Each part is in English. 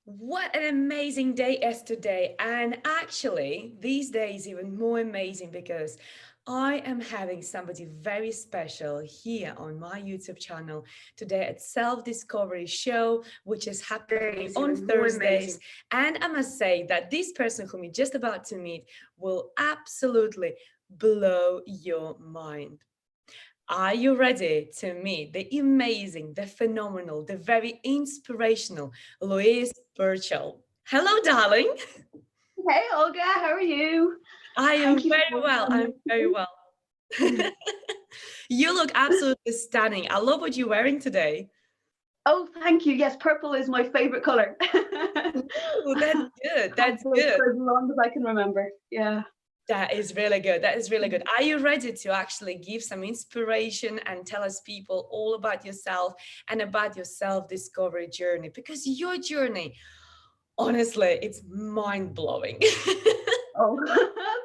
What an amazing day yesterday. And actually, these days, even more amazing because I am having somebody very special here on my YouTube channel today at Self Discovery Show, which is happening on Thursdays. And I must say that this person whom you're just about to meet will absolutely blow your mind. Are you ready to meet the amazing, the phenomenal, the very inspirational Louise Burchall? Hello, darling. Hey Olga, how are you? I am Thank you very for well. I'm very well. You look absolutely stunning. I love what you're wearing today. Oh, thank you. Yes, purple is my favorite color. Ooh, that's good. Had That's it good. for as long as I can remember. Yeah. That is really good. That is really good. Are you ready to actually give some inspiration and tell us people all about yourself and about your self-discovery journey? Because your journey, honestly, it's mind-blowing. Oh,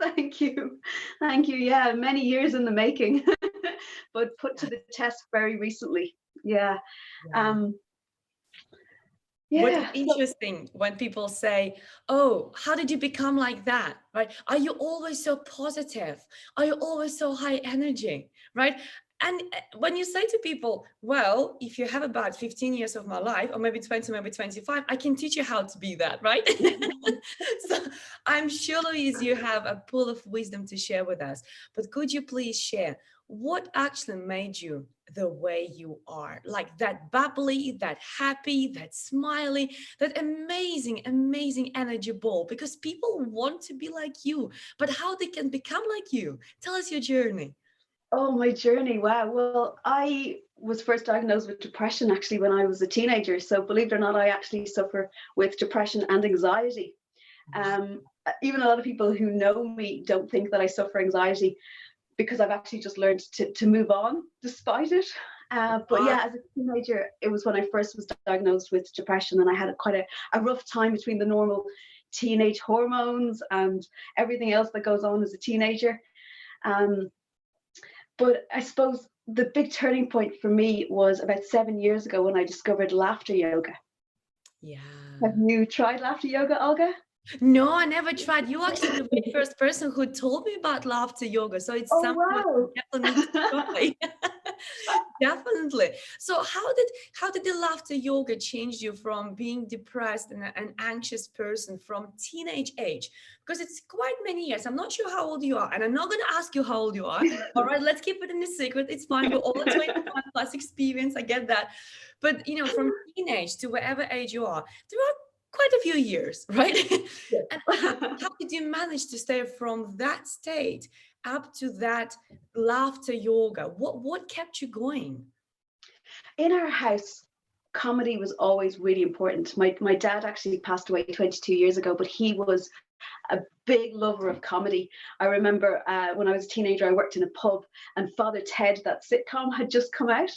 thank you. Thank you. Yeah, many years in the making, but put to the test very recently. Yeah. Yeah. Um, What is yeah. interesting when people say, "Oh, how did you become like that?" Right? Are you always so positive? Are you always so high energy? Right? And when you say to people, "Well, if you have about 15 years of my life, or maybe 20, maybe 25, I can teach you how to be that," right? So I'm sure, Louise, you have a pool of wisdom to share with us. But could you please share what actually made you the way you are, like that bubbly, that happy, that smiley, that amazing, amazing energy ball? Because people want to be like you, but how they can become like you? Tell us your journey. Oh, my journey. Wow. Well, I was first diagnosed with depression actually when I was a teenager. So believe it or not, I actually suffer with depression and anxiety. Even a lot of people who know me don't think that I suffer anxiety because I've actually just learned to move on despite it. But Wow. yeah, as a teenager, it was when I first was diagnosed with depression, and I had quite a rough time between the normal teenage hormones and everything else that goes on as a teenager. Um, but I suppose the big turning point for me was about 7 years ago when I discovered laughter yoga. Have Yeah. you tried laughter yoga, Olga? No, I never tried. You actually the very first person who told me about laughter yoga. So it's Oh, something that I wow. definitely need to try. Definitely. So how did the laughter yoga change you from being depressed and an anxious person from teenage age? Because it's quite many years. I'm not sure how old you are, and I'm not going to ask you how old you are. All right, let's keep it in the secret. It's fine. We're all 25 plus experience. I get that. But from teenage to whatever age you are, there are quite a few years, right? And how did you manage to stay from that state up to that laughter yoga? What kept you going? In our house, comedy was always really important. My dad actually passed away 22 years ago, but he was a big lover of comedy. I remember when I was a teenager, I worked in a pub, and Father Ted, that sitcom, had just come out,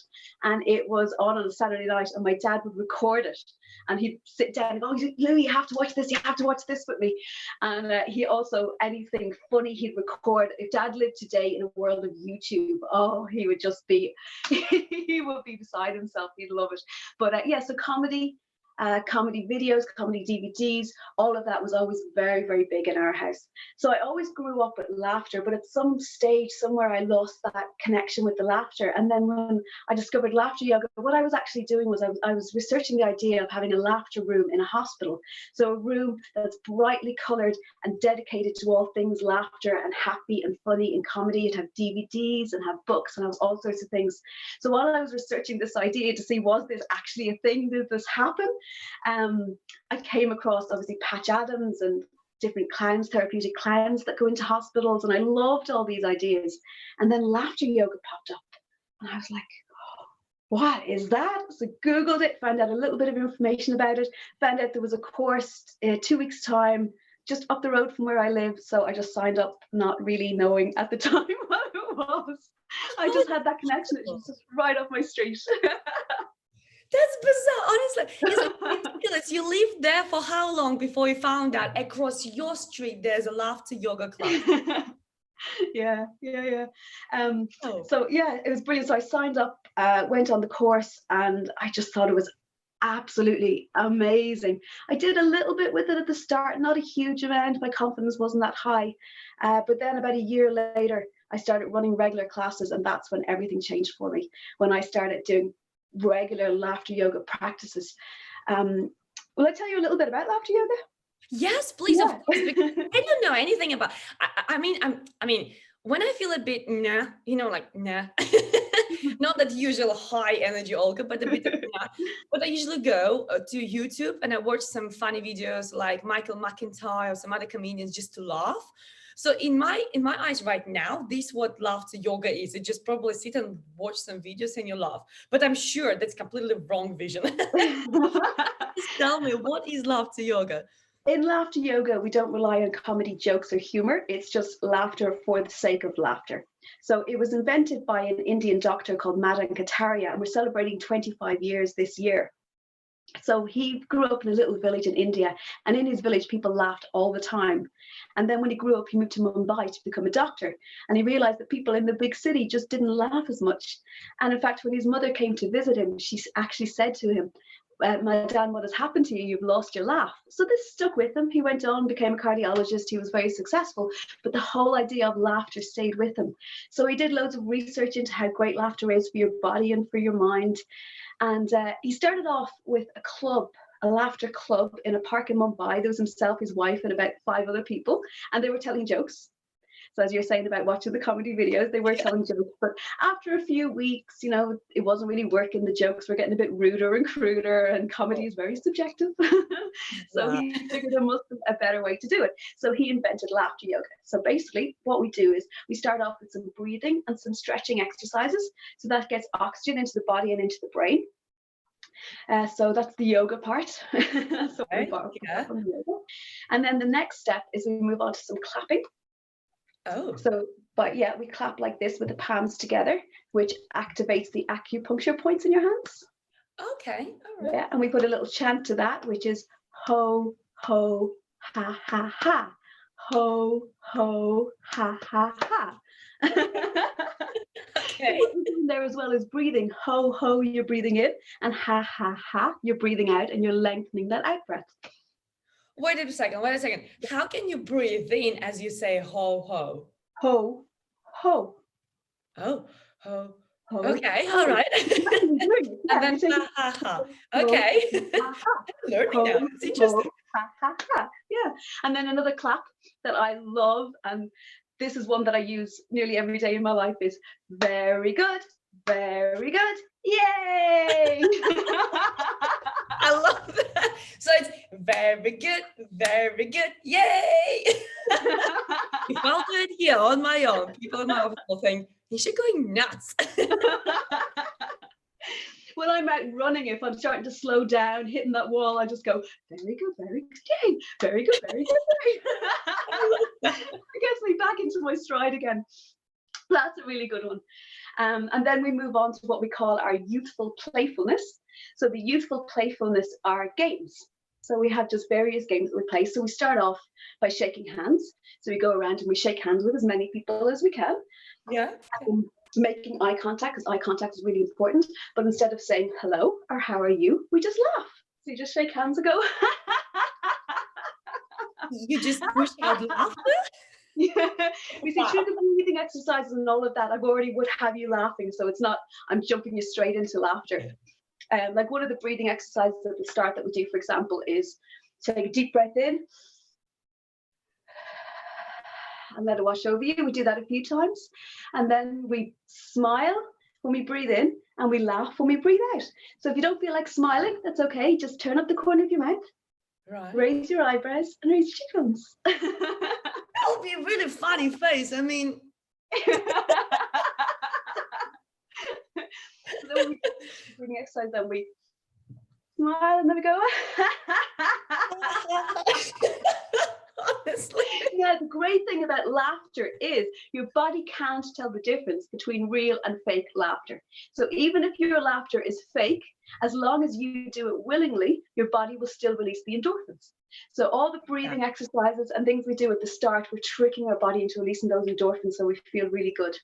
and it was on a Saturday night, and my dad would record it, and he'd sit down and go, "Louis, you have to watch this. You have to watch this with me." And he also, anything funny he'd record. If Dad lived today in a world of YouTube, oh, he would just be, he would be beside himself. He'd love it. But yeah, so comedy. Comedy videos, comedy DVDs, all of that was always very, very big in our house. So I always grew up with laughter, but at some stage, somewhere, I lost that connection with the laughter. And then when I discovered laughter yoga, what I was actually doing was I was researching the idea of having a laughter room in a hospital. So a room that's brightly colored and dedicated to all things laughter and happy and funny and comedy. It'd have DVDs and have books and have all sorts of things. So while I was researching this idea to see, was this actually a thing? Did this happen? I came across obviously Patch Adams and different clowns, therapeutic clowns that go into hospitals, and I loved all these ideas. And then laughter yoga popped up, and I was like, what is that? So Googled it, found out a little bit of information about it, found out there was a course 2 weeks time just up the road from where I live. So I just signed up, not really knowing at the time what it was. I Oh, just had that connection. It was just right up my street. that's bizarre. Honestly, it's ridiculous. You lived there for how long before you found out across your street there's a laughter yoga class? Yeah. Um, Oh, so yeah, it was brilliant. So I signed up, went on the course, and I just thought it was absolutely amazing. I did a little bit with it at the start, not a huge amount. My confidence wasn't that high. But then about a year later, I started running regular classes, and that's when everything changed for me. When I started doing regular laughter yoga practices. Will I tell you a little bit about laughter yoga? Yes, please, of course, because I don't know anything about. I mean, when I feel a bit nah, like nah, not that usual high energy Olga, but a bit of nah. But I usually go to YouTube and I watch some funny videos like Michael McIntyre or some other comedians just to laugh. So in my eyes right now, this what laughter yoga is. You just probably sit and watch some videos and you laugh. But I'm sure that's completely wrong vision. Just tell me, what is laughter yoga? In laughter yoga, we don't rely on comedy, jokes, or humor. It's just laughter for the sake of laughter. So it was invented by an Indian doctor called Madan Kataria, and we're celebrating 25 years this year. So he grew up in a little village in India, and in his village, people laughed all the time. And then when he grew up, he moved to Mumbai to become a doctor. And he realized that people in the big city just didn't laugh as much. And in fact, when his mother came to visit him, she actually said to him, Madan, what has happened to you? You've lost your laugh. So this stuck with him. He went on, became a cardiologist. He was very successful, but the whole idea of laughter stayed with him. So he did loads of research into how great laughter is for your body and for your mind. And he started off with a club, a laughter club in a park in Mumbai. There was himself, his wife, and about 5 other people, and they were telling jokes. So as you're saying about watching the comedy videos, they were telling jokes. But after a few weeks, it wasn't really working. The jokes were getting a bit ruder and cruder, and comedy is very subjective. So he figured there must be a better way to do it. So he invented laughter yoga. So basically what we do is we start off with some breathing and some stretching exercises. So that gets oxygen into the body and into the brain. So that's the yoga part. So we from yoga. And then the next step is we move on to some clapping. Oh. So, but yeah, we clap like this with the palms together, which activates the acupuncture points in your hands. Okay. All right. Yeah, and we put a little chant to that, which is ho, ho, ha, ha, ha. Ho, ho, ha, ha, ha. Okay. What we're doing there as well is breathing. Ho, ho, you're breathing in, and ha, ha, ha, you're breathing out, and you're lengthening that out breath. Wait a second. How can you breathe in as you say ho, ho? Ho, ho. Oh, ho. Ho. Okay, all right. And then ha, ha, ha. Okay. I'm learning now. It's interesting. Ha, ha, ha. Yeah. And then another clap that I love, and this is one that I use nearly every day in my life, is very good, very good. Yay! I love that. So it's very good, yay! If I'll do it here on my own, people in my office will think, is she going nuts? When I'm out running, if I'm starting to slow down, hitting that wall, I just go, very good, yay, very good, very good. It gets me back into my stride again. That's a really good one. And then we move on to what we call our youthful playfulness. So the youthful playfulness are games. So we have just various games that we play. So we start off by shaking hands. So we go around and we shake hands with as many people as we can. Yeah. Making eye contact, because eye contact is really important. But instead of saying hello or how are you, we just laugh. So you just shake hands and go. You just push out laughter? Yeah, we see through the breathing exercises and all of that, I've already would have you laughing, so it's not I'm jumping you straight into laughter. Like one of the breathing exercises at the start that we do, for example, is take a deep breath in and let it wash over you. We do that a few times, and then we smile when we breathe in and we laugh when we breathe out. So if you don't feel like smiling, that's okay. Just turn up the corner of your mouth, raise your eyebrows and raise your cheekbones. That'll be a really funny face. I mean, so then we bring exercise, then we smile and then we go. Honestly. Yeah, the great thing about laughter is your body can't tell the difference between real and fake laughter. So even if your laughter is fake, as long as you do it willingly, your body will still release the endorphins. So all the breathing exercises and things we do at the start, we're tricking our body into releasing those endorphins so we feel really good.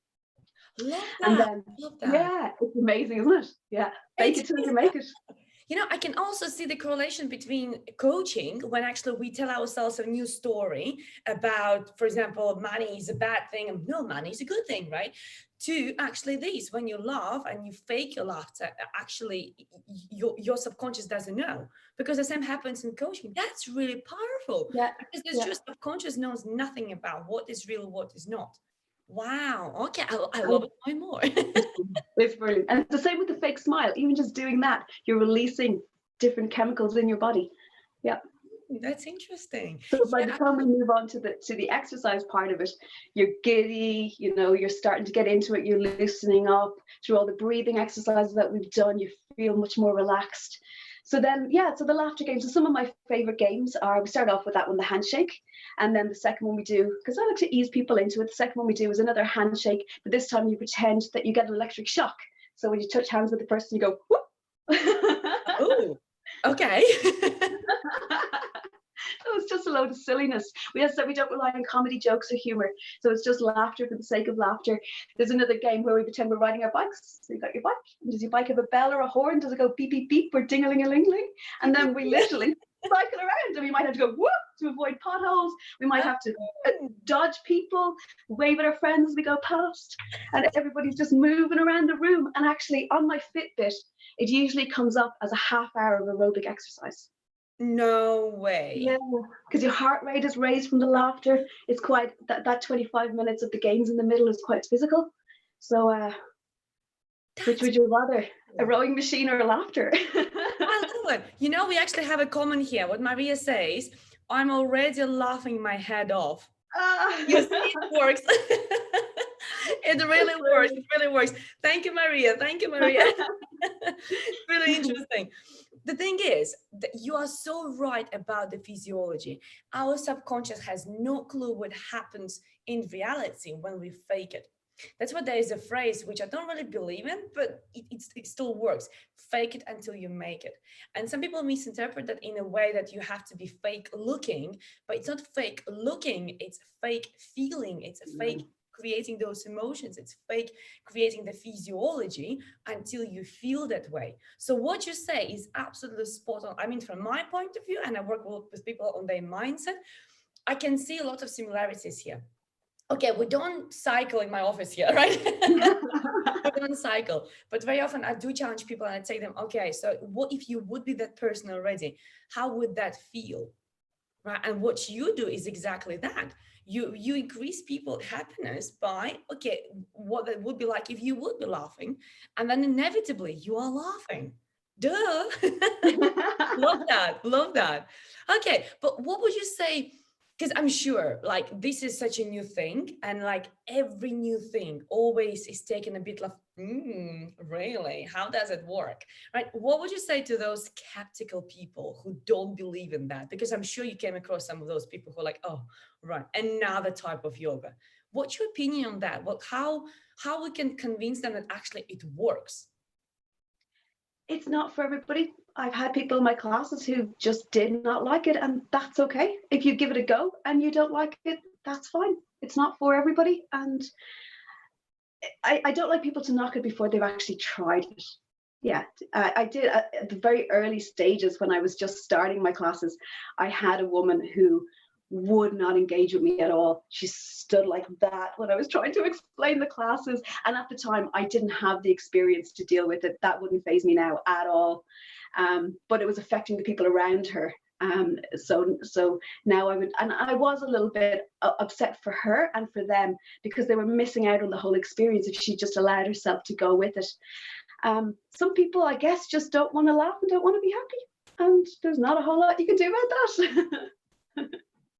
Love that. And then, Love that. yeah, it's amazing, isn't it? Yeah, fake it till you make it. I can also see the correlation between coaching when actually we tell ourselves a new story about, for example, money is a bad thing and no, money is a good thing, right? To actually this, when you laugh and you fake your laughter, actually your subconscious doesn't know, because the same happens in coaching. That's really powerful, Yeah, because there's yeah. just subconscious knows nothing about what is real, what is not. Wow. Okay. I love And it more and more. it's brilliant. And it's the same with the fake smile. Even just doing that, you're releasing different chemicals in your body. Yeah. That's interesting. So by the Yeah. time we move on to the exercise part of it, you're giddy, you're starting to get into it, you're loosening up through all the breathing exercises that we've done, you feel much more relaxed. So then, yeah, so the laughter games. So some of my favorite games are, we start off with that one, the handshake. And then the second one we do, because I like to ease people into it, the second one we do is another handshake, but this time you pretend that you get an electric shock. So when you touch hands with the person, you go, whoop. Oh, okay. So it's just a load of silliness. We don't rely on comedy, jokes, or humor. So it's just laughter for the sake of laughter. There's another game where we pretend we're riding our bikes. So you got your bike. Does your bike have a bell or a horn? Does it go beep beep beep or ding a ling a ling ling? And then we literally cycle around, and we might have to go whoop to avoid potholes. We might have to dodge people, wave at our friends as we go past, and everybody's just moving around the room. And actually, on my Fitbit, it usually comes up as a half-hour of aerobic exercise. No way. Yeah, because your heart rate is raised from the laughter. It's quite that 25 minutes of the games in the middle is quite physical. So, which would you rather, a rowing machine or laughter? I love it. We actually have a comment here. What Maria says, I'm already laughing my head off. You see, it works. It really works. It really works. Thank you, Maria. Thank you, Maria. Really interesting. The thing is that you are so right about the physiology. Our subconscious has no clue what happens in reality when we fake it. That's why there is a phrase which I don't really believe in, but it still works. Fake it until you make it. And some people misinterpret that in a way that you have to be fake looking, but it's not fake looking, it's fake feeling, it's a fake creating those emotions, it's fake creating the physiology until you feel that way. So what you say is absolutely spot on. I mean, from my point of view, and I work with people on their mindset, I can see a lot of similarities here. Okay, we don't cycle in my office here, right? We don't cycle, but very often I do challenge people and I tell them, okay, so what if you would be that person already? How would that feel? Right? And what you do is exactly that. You increase people's happiness by, okay, what that would be like if you would be laughing, and then inevitably you are laughing. Duh. Love that. Love that. Okay, but what would you say? Because I'm sure like this is such a new thing, and like every new thing always is taken a bit like, really? How does it work? Right? What would you say to those skeptical people who don't believe in that? Because I'm sure you came across some of those people who are like, oh, right, another type of yoga. What's your opinion on that? Well, how we can convince them that actually it works? It's not for everybody. I've had people in my classes who just did not like it, and that's okay. If you give it a go and you don't like it, that's fine. It's not for everybody. And I don't like people to knock it before they've actually tried it. Yeah, I did at the very early stages when I was just starting my classes. I had a woman who would not engage with me at all. She stood like that when I was trying to explain the classes. And at the time, I didn't have the experience to deal with it. That wouldn't faze me now at all. But it was affecting the people around her. So now I was a little bit upset for her and for them, because they were missing out on the whole experience if she just allowed herself to go with it. Some people, I guess, just don't want to laugh and don't want to be happy, and there's not a whole lot you can do about that.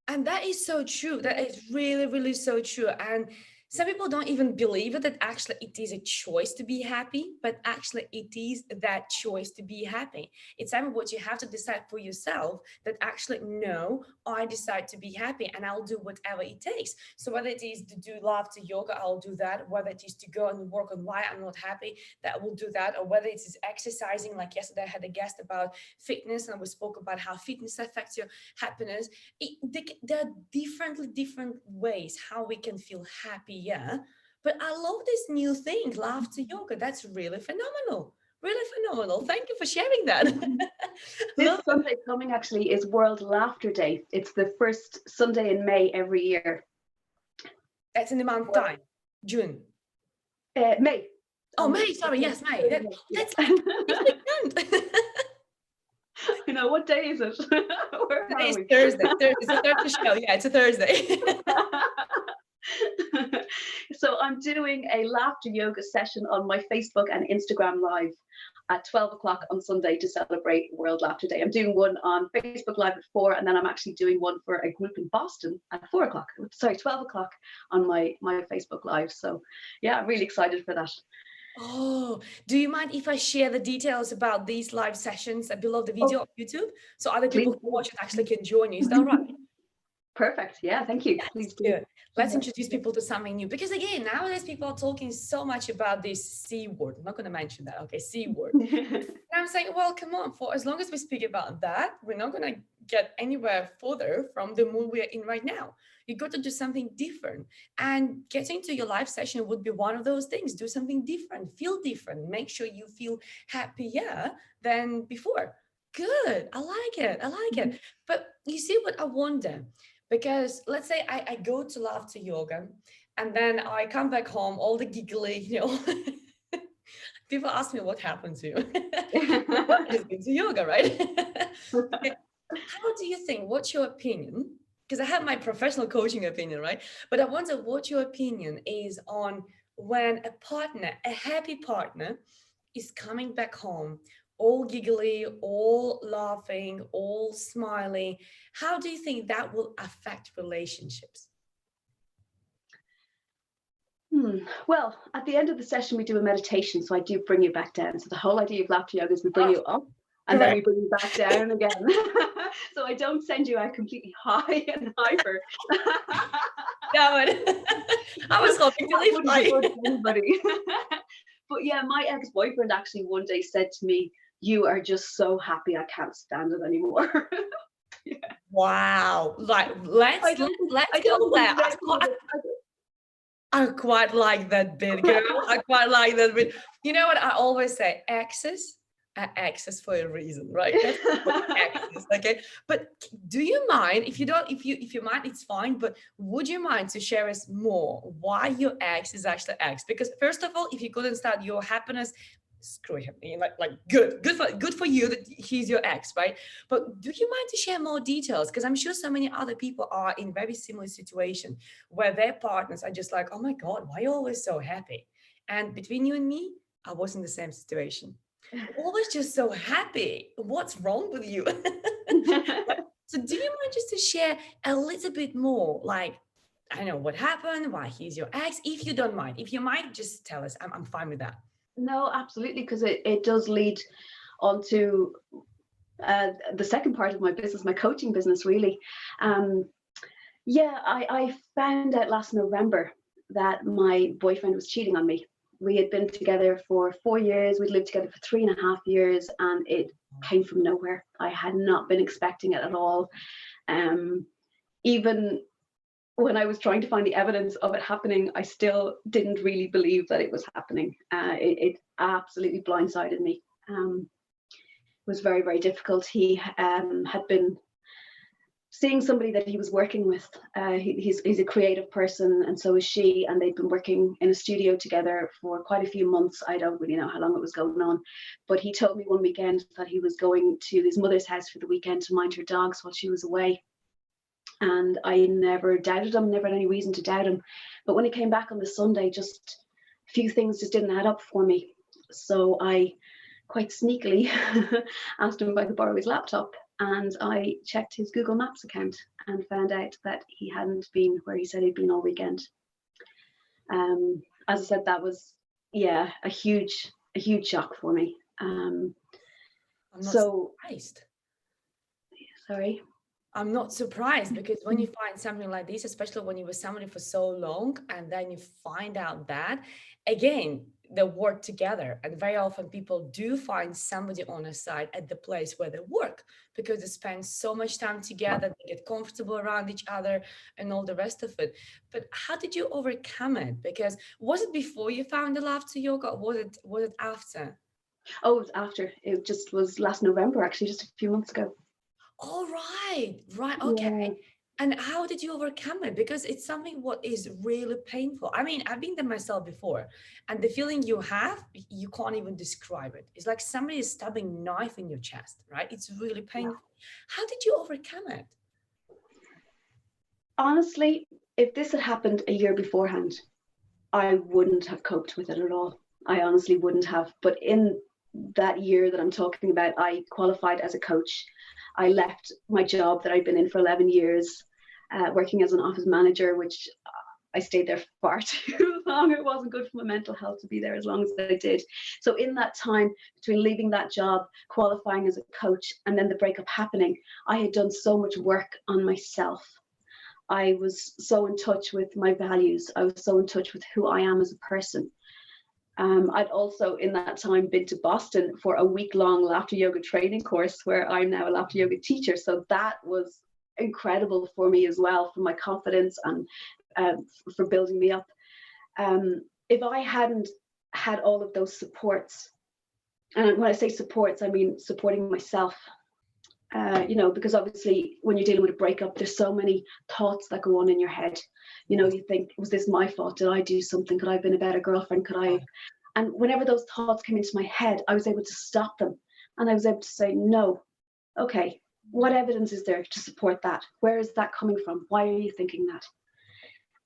And that is so true. That is really, really so true. And some people don't even believe it, that actually it is a choice to be happy, but actually it is that choice to be happy. It's time what you have to decide for yourself, that actually, no, I decide to be happy and I'll do whatever it takes. So whether it is to do laughter yoga, I'll do that. Whether it is to go and work on why I'm not happy, that will do that. Or whether it is exercising, like yesterday I had a guest about fitness and we spoke about how fitness affects your happiness. There are different ways how we can feel happy. Yeah, but I love this new thing, laughter yoga. That's really phenomenal. Really phenomenal. Thank you for sharing that. This Love it. Sunday coming actually is World Laughter Day. It's the first Sunday in May every year. That's in the month time, June. May. Oh, May. Sorry. Yes, May. Yeah. That's like this weekend. You know, what day is it? Where Today are is we? Thursday. It's a Thursday show. Yeah, it's a Thursday. So I'm doing a laughter yoga session on my Facebook and Instagram live at 12 o'clock on Sunday to celebrate World Laughter Day. I'm doing one on Facebook Live at 4, and then I'm actually doing one for a group in Boston at 4 o'clock. Sorry, 12 o'clock on my Facebook Live. So yeah, I'm really excited for that. Oh, do you mind if I share the details about these live sessions below the video Oh, on YouTube so other people please who do. watch it actually can join you? Is that right? Perfect. Yeah, thank you. That's Please do. good. Let's introduce people to something new because again, nowadays people are talking so much about this C word. I'm not going to mention that. Okay, C word. And I'm saying, well, come on, for as long as we speak about that, we're not going to get anywhere further from the mood we're in right now. You got to do something different. And getting to your live session would be one of those things. Do something different, feel different, make sure you feel happier than before. Good. I like it. I like it. But you see what I wonder? Because let's say I go to laughter yoga and then I come back home, all the giggly, people ask me what happened to you. Well, I just been to yoga, right? How do you think? What's your opinion? Because I have my professional coaching opinion, right? But I wonder what your opinion is on when a partner, a happy partner, is coming back home, all giggly, all laughing, all smiling. How do you think that will affect relationships? Well, at the end of the session, we do a meditation. So I do bring you back down. So the whole idea of laughter yoga is we bring you up and then we bring you back down again. So I don't send you out completely high and hyper. No, I was hoping to leave wouldn't be good for anybody. But yeah, my ex-boyfriend actually one day said to me, "You are just so happy, I can't stand it anymore." Yeah. Wow. Like let's go there. I quite like that bit, girl. I quite like that bit. You know what I always say? Exes are exes for a reason, right? That's exes, okay. But do you mind if you don't? If you mind, it's fine. But would you mind to share us more why your ex is actually ex? Because first of all, if you couldn't start your happiness, screw him. Like good for you that he's your ex, right? But do you mind to share more details? Because I'm sure so many other people are in very similar situation where their partners are just like, oh my God, why are you always so happy? And between you and me, I was in the same situation. Always just so happy. What's wrong with you? So do you mind just to share a little bit more? Like, I don't know what happened, why he's your ex, if you don't mind. If you might, just tell us. I'm fine with that. No, absolutely, because it does lead on to the second part of my business, my coaching business, really. Yeah, I found out last November that my boyfriend was cheating on me. We had been together for 4 years. We'd lived together for 3.5 years, and it came from nowhere. I had not been expecting it at all. Even when I was trying to find the evidence of it happening, I still didn't really believe that it was happening. It absolutely blindsided me. It was very, very difficult. He had been seeing somebody that he was working with. He's a creative person, and so is she, and they've been working in a studio together for quite a few months. I don't really know how long it was going on, but he told me one weekend that he was going to his mother's house for the weekend to mind her dogs while she was away. And I never doubted him, never had any reason to doubt him. But when he came back on the Sunday, just a few things just didn't add up for me. So I quite sneakily asked him if I could borrow his laptop, and I checked his Google Maps account and found out that he hadn't been where he said he'd been all weekend. As I said, that was, yeah, a huge shock for me. I'm not surprised. Sorry? I'm not surprised because when you find something like this, especially when you were somebody for so long, and then you find out that, again, they work together. And very often people do find somebody on a side at the place where they work because they spend so much time together, they get comfortable around each other and all the rest of it. But how did you overcome it? Because was it before you found the laughter yoga, or was it after? Oh, it was after. It just was last November, actually, just a few months ago. All right, right, okay. Yeah. And how did you overcome it? Because it's something what is really painful. I mean, I've been there myself before, and the feeling you have, you can't even describe it. It's like somebody is stabbing knife in your chest, right? It's really Yeah. painful. How did you overcome it? Honestly, if this had happened a year beforehand, I wouldn't have coped with it at all. I honestly wouldn't have. But in that year that I'm talking about, I qualified as a coach. I left my job that I'd been in for 11 years, working as an office manager, which I stayed there far too long. It wasn't good for my mental health to be there as long as I did. So in that time between leaving that job, qualifying as a coach, and then the breakup happening, I had done so much work on myself. I was so in touch with my values. I was so in touch with who I am as a person. I'd also, in that time, been to Boston for a week-long laughter yoga training course where I'm now a laughter yoga teacher. So that was incredible for me as well, for my confidence and for building me up. If I hadn't had all of those supports, and when I say supports, I mean supporting myself, because obviously when you're dealing with a breakup, there's so many thoughts that go on in your head. You think, was this my fault? Did I do something? Could I have been a better girlfriend? Could I? And whenever those thoughts came into my head, I was able to stop them. And I was able to say, no, okay, what evidence is there to support that? Where is that coming from? Why are you thinking that?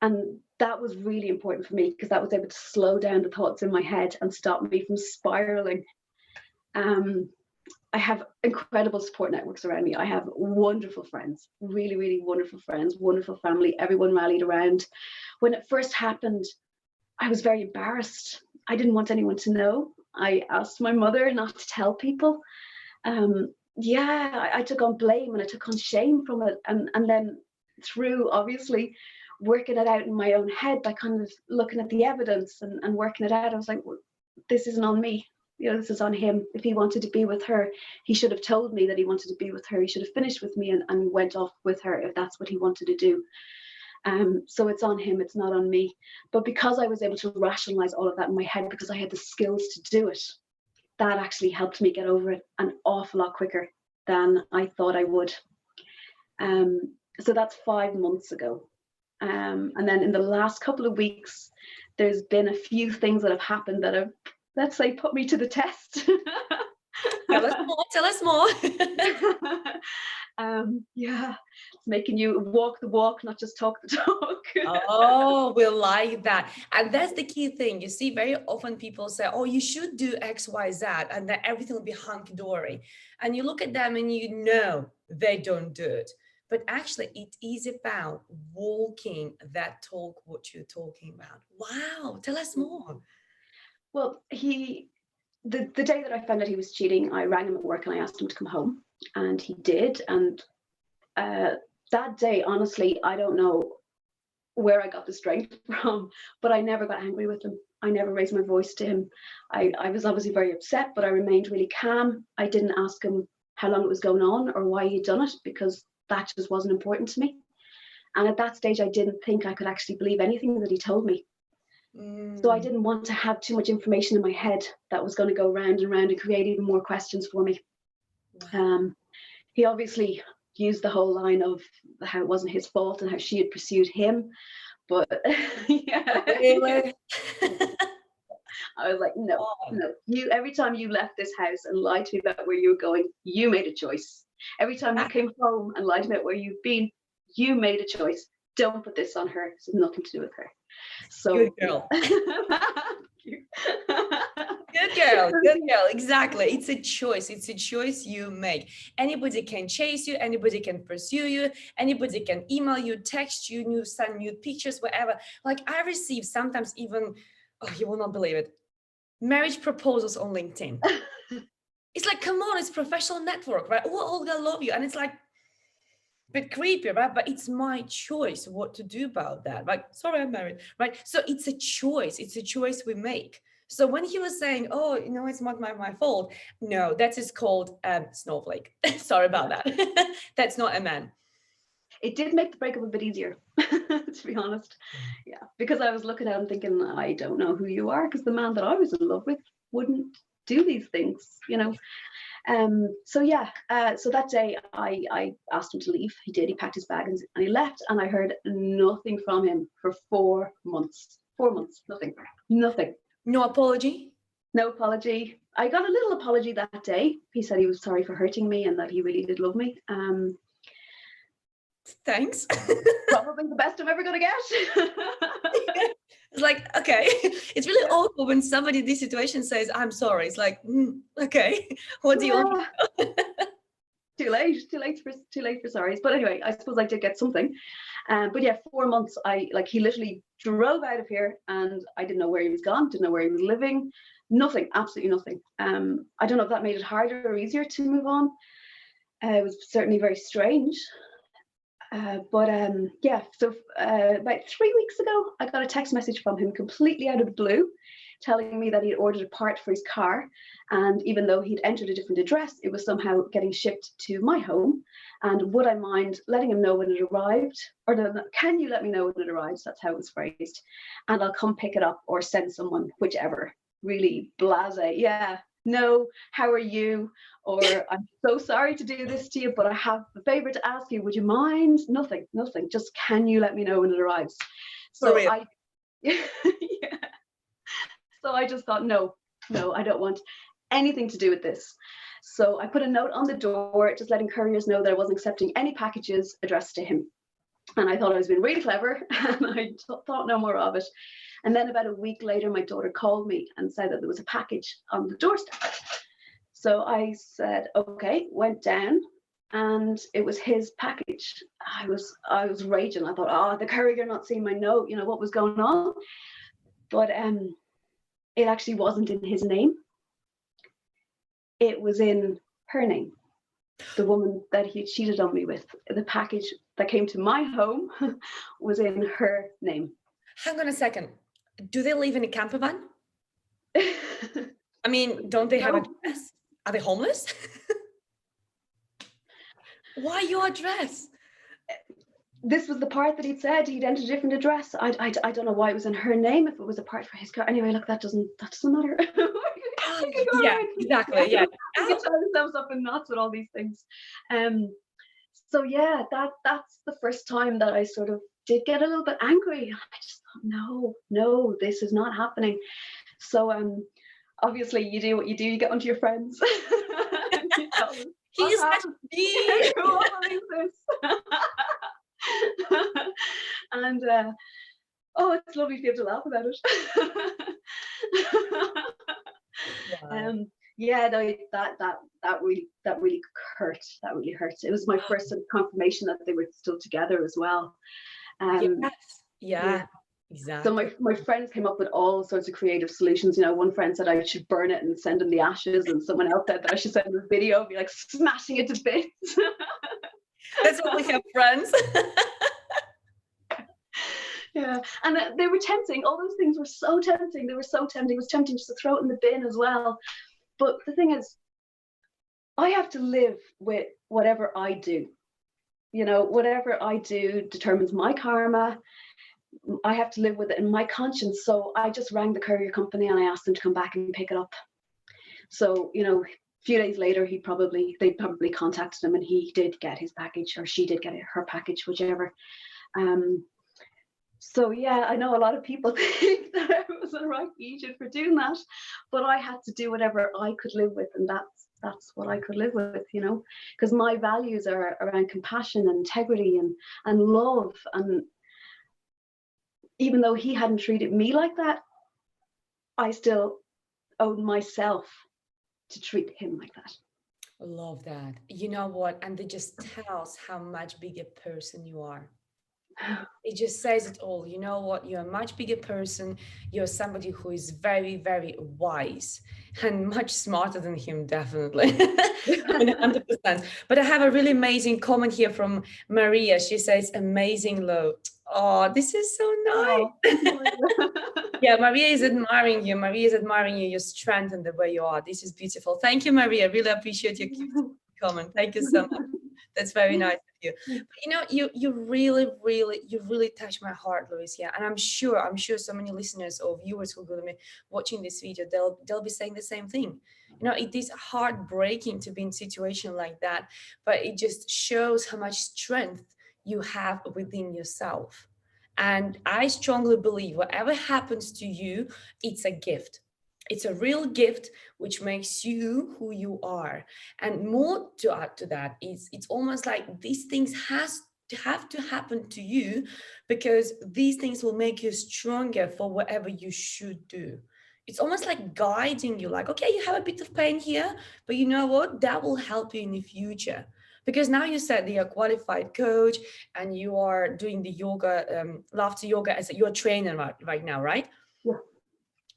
And that was really important for me because that was able to slow down the thoughts in my head and stop me from spiraling. I have incredible support networks around me. I have wonderful friends, really, really wonderful friends, wonderful family. Everyone rallied around. When it first happened, I was very embarrassed. I didn't want anyone to know. I asked my mother not to tell people. I took on blame and I took on shame from it. And then through obviously working it out in my own head by kind of looking at the evidence and working it out, I was like, well, this isn't on me. This is on him. If he wanted to be with her, he should have told me that he wanted to be with her. He should have finished with me and went off with her if that's what he wanted to do. So it's on him, it's not on me. But because I was able to rationalize all of that in my head, because I had the skills to do it, that actually helped me get over it an awful lot quicker than I thought I would. So that's 5 months ago. And then in the last couple of weeks, there's been a few things that have happened that have, let's say, put me to the test. Tell us more. It's making you walk the walk, not just talk the talk. Oh, we like that. And that's the key thing. You see, very often people say, oh, you should do X, Y, Z, and then everything will be hunky-dory. And you look at them and you know they don't do it. But actually, it is about walking that talk, what you're talking about. Wow, tell us more. Well, the day that I found out he was cheating, I rang him at work and I asked him to come home, and he did. And that day, honestly, I don't know where I got the strength from, but I never got angry with him. I never raised my voice to him. I was obviously very upset, but I remained really calm. I didn't ask him how long it was going on or why he'd done it, because that just wasn't important to me. And at that stage, I didn't think I could actually believe anything that he told me. So I didn't want to have too much information in my head that was going to go round and round and create even more questions for me. Wow. He obviously used the whole line of how it wasn't his fault and how she had pursued him. But yeah. Really? I was like, no. You, every time you left this house and lied to me about where you were going, you made a choice. Every time you came home and lied about where you've been, you made a choice. Don't put this on her. It's nothing to do with her. So good girl. Good girl. Exactly. It's a choice. It's a choice you make. Anybody can chase you. Anybody can pursue you. Anybody can email you, text you, send you pictures, whatever. Like I receive sometimes even, oh, you will not believe it, marriage proposals on LinkedIn. It's like, come on, it's professional network, right? Oh, Olga, I love you. And it's like, bit creepy, right? But it's my choice what to do about that. Like, sorry, I'm married, right? So it's a choice. It's a choice we make. So when he was saying, oh, it's not my fault. No, that is called snowflake. Sorry about that. That's not a man. It did make the breakup a bit easier, to be honest. Yeah, because I was looking at him thinking, I don't know who you are, because the man that I was in love with wouldn't do these things, you know. So yeah, so that day I asked him to leave. He did. He packed his bag and he left, and I heard nothing from him for 4 months. 4 months, nothing. No apology? No apology. I got a little apology that day. He said he was sorry for hurting me and that he really did love me. Thanks. Probably the best I'm ever going to get. It's like, okay, it's really awkward when somebody in this situation says, I'm sorry. It's like, okay, what do you want? Too late for sorries. But anyway, I suppose I did get something. But yeah, 4 months, he literally drove out of here and I didn't know where he was gone, didn't know where he was living, nothing, absolutely nothing. I don't know if that made it harder or easier to move on. It was certainly very strange. Yeah, so about 3 weeks ago, I got a text message from him completely out of the blue, telling me that he had ordered a part for his car. And even though he'd entered a different address, it was somehow getting shipped to my home. And would I mind letting him know when it arrived? Or can you let me know when it arrives? That's how it was phrased. And I'll come pick it up or send someone, whichever. Really blasé. Yeah. No, how are you? Or I'm so sorry to do this to you, but I have a favor to ask you. Would you mind? Nothing. Just can you let me know when it arrives? So yeah. So I just thought, no, I don't want anything to do with this. So I put a note on the door, just letting couriers know that I wasn't accepting any packages addressed to him. And I thought I was being really clever, and I thought no more of it. And then about a week later, my daughter called me and said that there was a package on the doorstep. So I said, okay, went down, and it was his package. I was raging. I thought, oh, the courier not seeing my note, you know, what was going on? But it actually wasn't in his name. It was in her name. The woman that he cheated on me with. The package that came to my home was in her name. Hang on a second. Do they live in a camper van? I mean, don't they have a dress? Are they homeless? Why your address? This was the part that he'd said he'd entered a different address. I don't know why it was in her name if it was a part for his car. Anyway, look, that doesn't matter. Yeah, exactly. Yeah. We can tie ourselves up in knots with all these things. So yeah, that's the first time that I sort of did get a little bit angry. I just thought, no, this is not happening. So obviously you do what you do, you get onto your friends. He's such me. And it's lovely to be able to laugh about it. Wow. Yeah, no, that really hurt. That really hurt. It was my first sort of confirmation that they were still together as well. Yes. Yeah, exactly. So my friends came up with all sorts of creative solutions. You know, one friend said I should burn it and send him the ashes, and someone else said that I should send him a video of me like smashing it to bits. That's why we have friends. Yeah, and they were tempting. All those things were so tempting. They were so tempting. It was tempting just to throw it in the bin as well. But the thing is, I have to live with whatever I do. You know, whatever I do determines my karma. I have to live with it in my conscience. So I just rang the courier company and I asked them to come back and pick it up. So, you know, a few days later, they probably contacted him and he did get his package, or she did get her package, whichever. So yeah, I know a lot of people think that I was a right idiot for doing that, but I had to do whatever I could live with, and that's what I could live with, you know, because my values are around compassion and integrity and love. And even though he hadn't treated me like that, I still owed myself to treat him like that. I love that. You know what? And it just tells how much bigger person you are. It just says it all. You know what? You're a much bigger person. You're somebody who is very, very wise and much smarter than him, definitely. 100%. But I have a really amazing comment here from Maria. She says, amazing, Lo. Oh, this is so nice. Yeah, Maria is admiring you. Maria is admiring you, your strength and the way you are. This is beautiful. Thank you, Maria. Really appreciate your comment. Thank you so much. That's very nice of you. But you really, really, you really touched my heart, Louise. Yeah, and I'm sure so many listeners or viewers who will be watching this video, they'll be saying the same thing. It is heartbreaking to be in a situation like that, but it just shows how much strength you have within yourself. And I strongly believe whatever happens to you, it's a gift. It's a real gift which makes you who you are. And more to add to that is it's almost like these things have to happen to you because these things will make you stronger for whatever you should do. It's almost like guiding you, like, okay, you have a bit of pain here, but you know what? That will help you in the future. Because now you said that you're a qualified coach and you are doing the yoga, laughter yoga as you're a trainer right now, right? Yeah.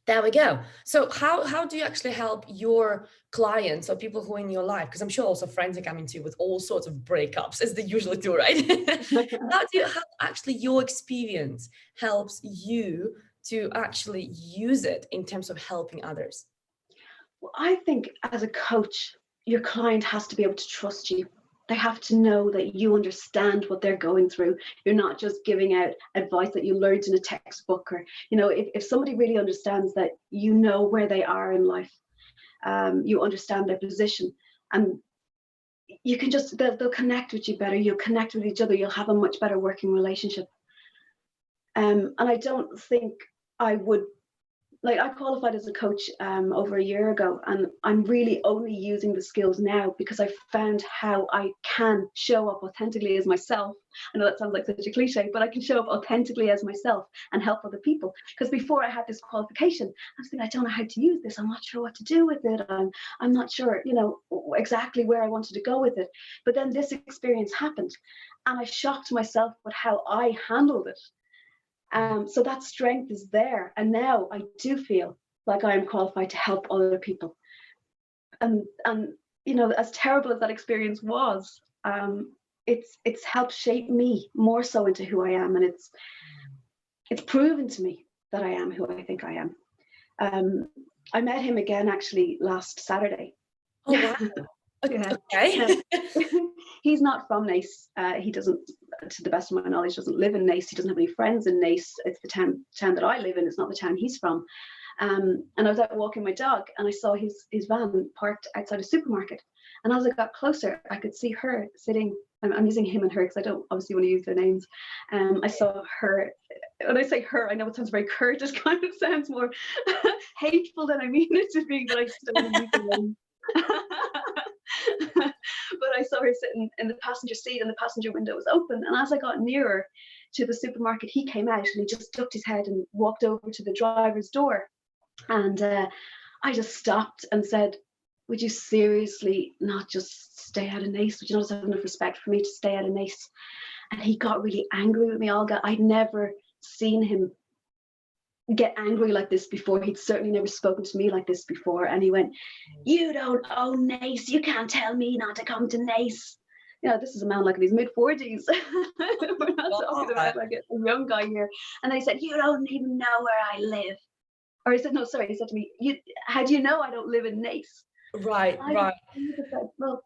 There we go. So how do you actually help your clients or people who are in your life? Because I'm sure also friends are coming to you with all sorts of breakups, as they usually do, right? How actually your experience helps you to actually use it in terms of helping others? Well, I think as a coach, your client has to be able to trust you. They have to know that you understand what they're going through. You're not just giving out advice that you learned in a textbook, or, if somebody really understands that you know where they are in life, you understand their position, and you can they'll connect with you better. You'll connect with each other. You'll have a much better working relationship. And I don't think I would, like, I qualified as a coach over a year ago, and I'm really only using the skills now because I found how I can show up authentically as myself. I know that sounds like such a cliche, but I can show up authentically as myself and help other people. Because before I had this qualification, I was thinking, I don't know how to use this. I'm not sure what to do with it. I'm not sure, exactly where I wanted to go with it. But then this experience happened, and I shocked myself with how I handled it. So that strength is there, and now I do feel like I am qualified to help other people. And as terrible as that experience was, it's helped shape me more so into who I am, and it's proven to me that I am who I think I am. I met him again actually last Saturday. Oh wow. Yeah. Okay. He's not from Naas. He doesn't, to the best of my knowledge, doesn't live in Naas. He doesn't have any friends in Naas. It's the town that I live in. It's not the town he's from. And I was out walking my dog, and I saw his van parked outside a supermarket. And as I got closer, I could see her sitting. I'm using him and her because I don't obviously want to use their names. I saw her. When I say her, I know it sounds very curt. It kind of sounds more hateful than I mean it to be, but I just don't want to use the name. But I saw her sitting in the passenger seat, and the passenger window was open. And as I got nearer to the supermarket, he came out and he just ducked his head and walked over to the driver's door. And I just stopped and said, would you seriously not just stay out of Naas? Would you not just have enough respect for me to stay out of Naas? And he got really angry with me, Olga. I'd never seen him get angry like this before. He'd certainly never spoken to me like this before. And he went, you don't own Naas. You can't tell me not to come to Naas. This is a man like in his mid-40s. We're not talking about like a young guy here. And I said, you don't even know where I live. Or he said, no, sorry. He said to me, how do you know I don't live in Naas? Right. I said, well,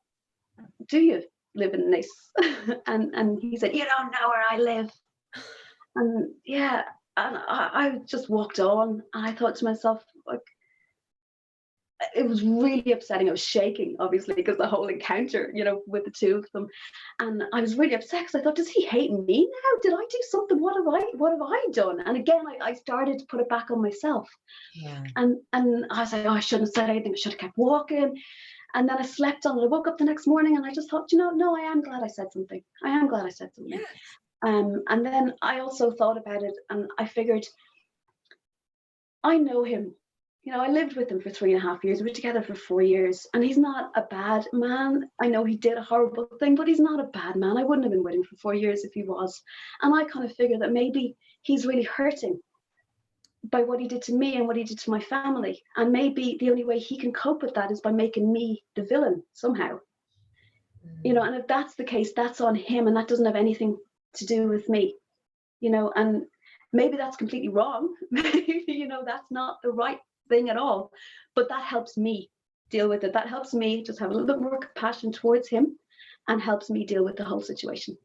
do you live in Naas? and he said, you don't know where I live. And yeah. And I just walked on, and I thought to myself, like, it was really upsetting. I was shaking, obviously, because the whole encounter, with the two of them. And I was really upset because I thought, does he hate me now? Did I do something? What have I done? And again, I started to put it back on myself. Yeah. And I was like, oh, I shouldn't have said anything. I should have kept walking. And then I slept on it. I woke up the next morning, and I just thought, no, I am glad I said something. I am glad I said something. Yeah. And then I also thought about it, and I figured, I know him. I lived with him for 3.5 years. We were together for 4 years, and he's not a bad man. I know he did a horrible thing, but he's not a bad man. I wouldn't have been with him for 4 years if he was. And I kind of figured that maybe he's really hurting by what he did to me and what he did to my family. And maybe the only way he can cope with that is by making me the villain somehow. And if that's the case, that's on him, and that doesn't have anything to do with me, and maybe that's completely wrong. Maybe, that's not the right thing at all, but that helps me deal with it. That helps me just have a little bit more compassion towards him, and helps me deal with the whole situation.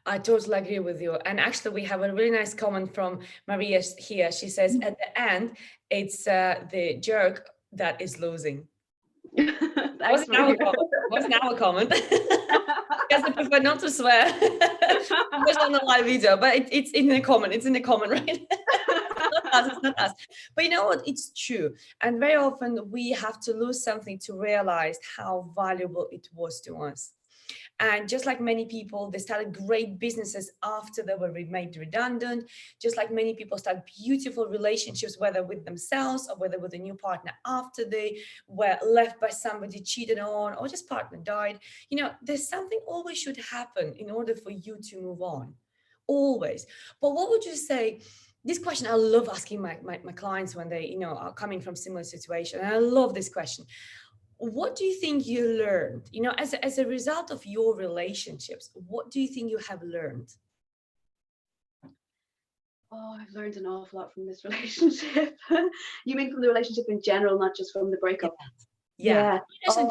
I totally agree with you. And actually, we have a really nice comment from Maria here. She says, at the end, it's the jerk that is losing. Thanks, Wasn't our Maria. comment. Wasn't our comment. Because I prefer not to swear. Just on the live video, but it's in the comment. It's in the comment, right? It's not us. But you know what? It's true. And very often we have to lose something to realize how valuable it was to us. And just like many people, they started great businesses after they were made redundant. Just like many people start beautiful relationships, whether with themselves or whether with a new partner after they were left by somebody, cheated on, or just partner died. You know, there's something always should happen in order for you to move on. Always. But what would you say? This question I love asking my clients when they, are coming from similar situation. And I love this question. What do you think you learned, as a result of your relationships? What do you think you have learned? Oh, I've learned an awful lot from this relationship. You mean from the relationship in general, not just from the breakup? Yeah. Oh,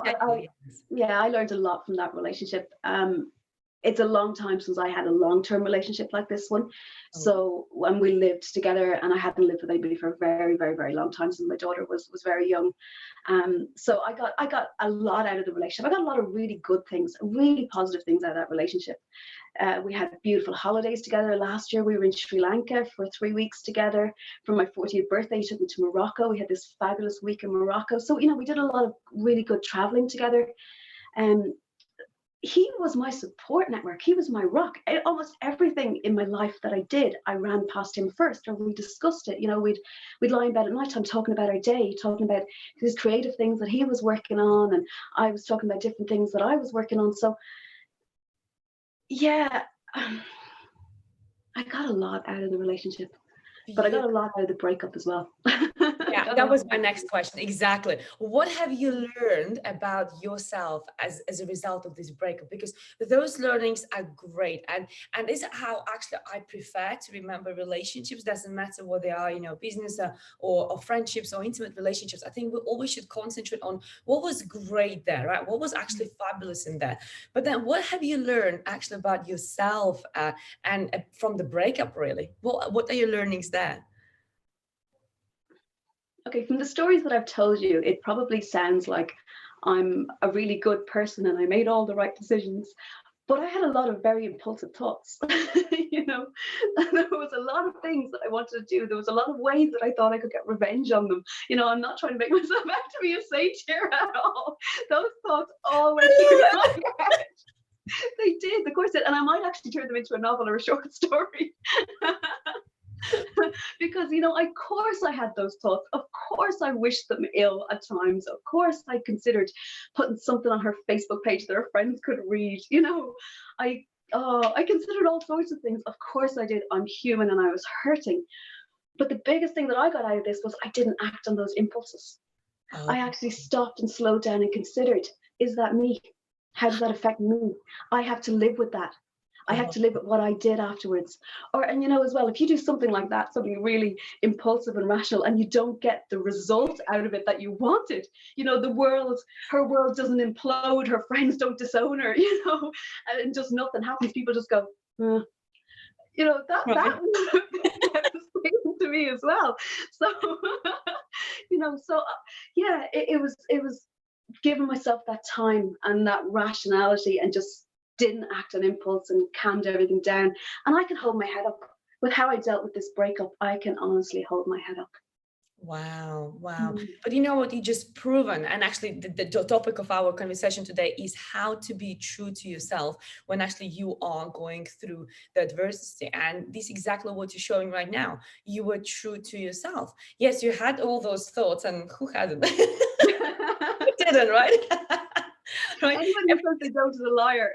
I learned a lot from that relationship. It's a long time since I had a long-term relationship like this one. So when we lived together, and I hadn't lived with anybody for a very, very, very long time since my daughter was very young. So I got a lot out of the relationship. I got a lot of really good things, really positive things out of that relationship. We had beautiful holidays together. Last year we were in Sri Lanka for 3 weeks together. For my 40th birthday, he took me to Morocco. We had this fabulous week in Morocco. So, we did a lot of really good traveling together. He was my support network. He was my rock. Almost everything in my life that I did, I ran past him first, or we discussed it. We'd lie in bed at night time talking about our day, talking about his creative things that he was working on, and I was talking about different things that I was working on. So yeah, I got a lot out of the relationship, but I got a lot out of the breakup as well. Yeah, that was my next question. Exactly. What have you learned about yourself as a result of this breakup? Because those learnings are great. And this is how actually I prefer to remember relationships. Doesn't matter what they are, business or friendships or intimate relationships. I think we always should concentrate on what was great there, right? What was actually fabulous in there. But then what have you learned actually about yourself and from the breakup, really? What are your learnings there? Okay, from the stories that I've told you, it probably sounds like I'm a really good person and I made all the right decisions. But I had a lot of very impulsive thoughts. There was a lot of things that I wanted to do. There was a lot of ways that I thought I could get revenge on them. I'm not trying to make myself out to be a sage here at all. Those thoughts all went through my head. They did, of course, and I might actually turn them into a novel or a short story. Because of course I had those thoughts. Of course I wished them ill at times. Of course I considered putting something on her Facebook page that her friends could read. I considered all sorts of things. Of course I did. I'm human and I was hurting. But the biggest thing that I got out of this was I didn't act on those impulses. I actually stopped and slowed down and considered, is that me? How does that affect me? I have to live with that. I have to live with what I did afterwards. As well, if you do something like that, something really impulsive and rational, and you don't get the result out of it that you wanted, her world doesn't implode, her friends don't disown her, and just nothing happens. People just go, that was devastating to me as well. So, it was giving myself that time and that rationality and just didn't act on impulse and calmed everything down. And I can hold my head up. With how I dealt with this breakup, I can honestly hold my head up. Wow. But you know what? You just proven, and actually the topic of our conversation today is how to be true to yourself when actually you are going through the adversity. And this is exactly what you're showing right now. You were true to yourself. Yes, you had all those thoughts, and who hasn't? You didn't, right? Right? Anyone who says they don't is a liar.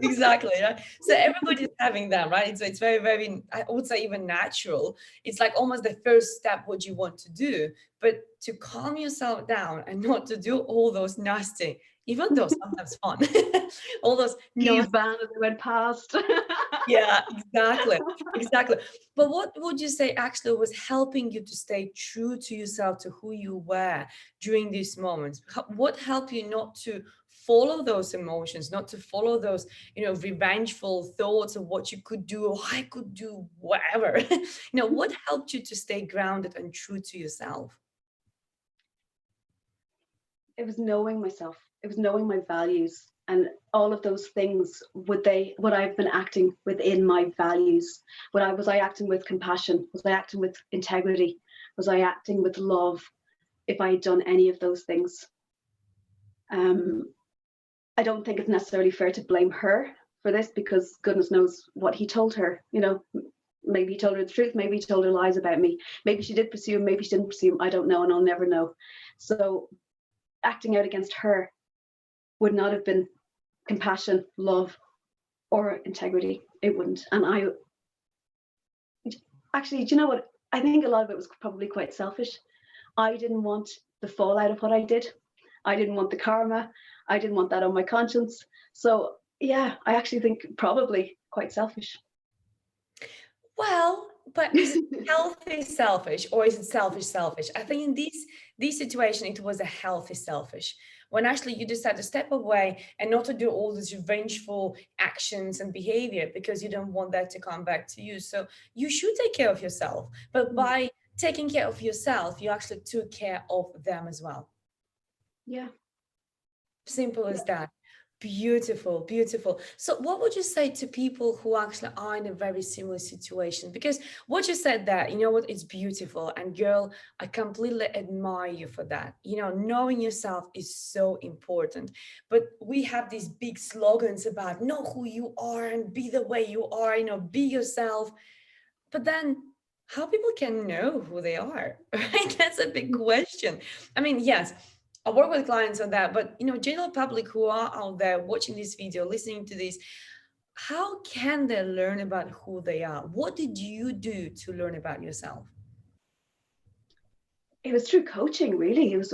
Exactly. Right? So everybody's having that, right? So it's very, very, I would say even natural. It's like almost the first step what you want to do, but to calm yourself down and not to do all those nasty, even though sometimes fun, all those nasty band that went past. Yeah, exactly. But what would you say actually was helping you to stay true to yourself, to who you were during these moments? What helped you not to follow those emotions, not to follow those, revengeful thoughts of what you could do or I could do whatever. What helped you to stay grounded and true to yourself? It was knowing myself. It was knowing my values, and all of those things. Would I have been acting within my values? Was I acting with compassion? Was I acting with integrity? Was I acting with love? If I had done any of those things, I don't think it's necessarily fair to blame her for this, because goodness knows what he told her. Maybe he told her the truth, maybe he told her lies about me, maybe she did pursue him, maybe she didn't pursue him. I don't know, and I'll never know. So acting out against her would not have been compassion, love, or integrity. It wouldn't. And I actually, do you know what? I think a lot of it was probably quite selfish. I didn't want the fallout of what I did. I didn't want the karma. I didn't want that on my conscience. So yeah, I actually think probably quite selfish. Well, but is it healthy selfish or is it selfish? I think in this situation, it was a healthy selfish. When actually you decide to step away and not to do all these revengeful actions and behavior because you don't want that to come back to you. So you should take care of yourself. But by taking care of yourself, you actually took care of them as well. Yeah. Simple as that. Beautiful, beautiful. So what would you say to people who actually are in a very similar situation? Because what you said there, you know what, it's beautiful. And girl, I completely admire you for that. Knowing yourself is so important. But we have these big slogans about know who you are and be the way you are, be yourself. But then how people can know who they are, right? That's a big question. I mean, yes, I work with clients on that, but general public who are out there watching this video, listening to this, how can they learn about who they are? What did you do to learn about yourself? It was through coaching, really. It was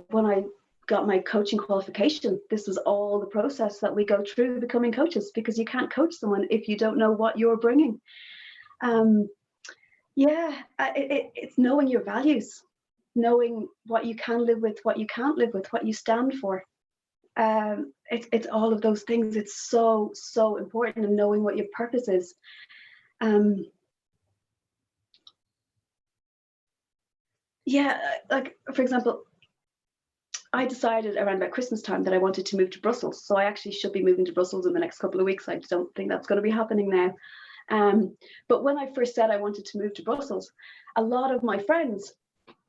when I got my coaching qualification. This was all the process that we go through becoming coaches, because you can't coach someone if you don't know what you're bringing. It's knowing your values, knowing what you can live with, what you can't live with, what you stand for. It's all of those things. It's so important, and knowing what your purpose is. Like for example, I decided around about Christmas time that I wanted to move to Brussels. So I actually should be moving to Brussels in the next couple of weeks. I don't think that's going to be happening now. But when I first said I wanted to move to Brussels, a lot of my friends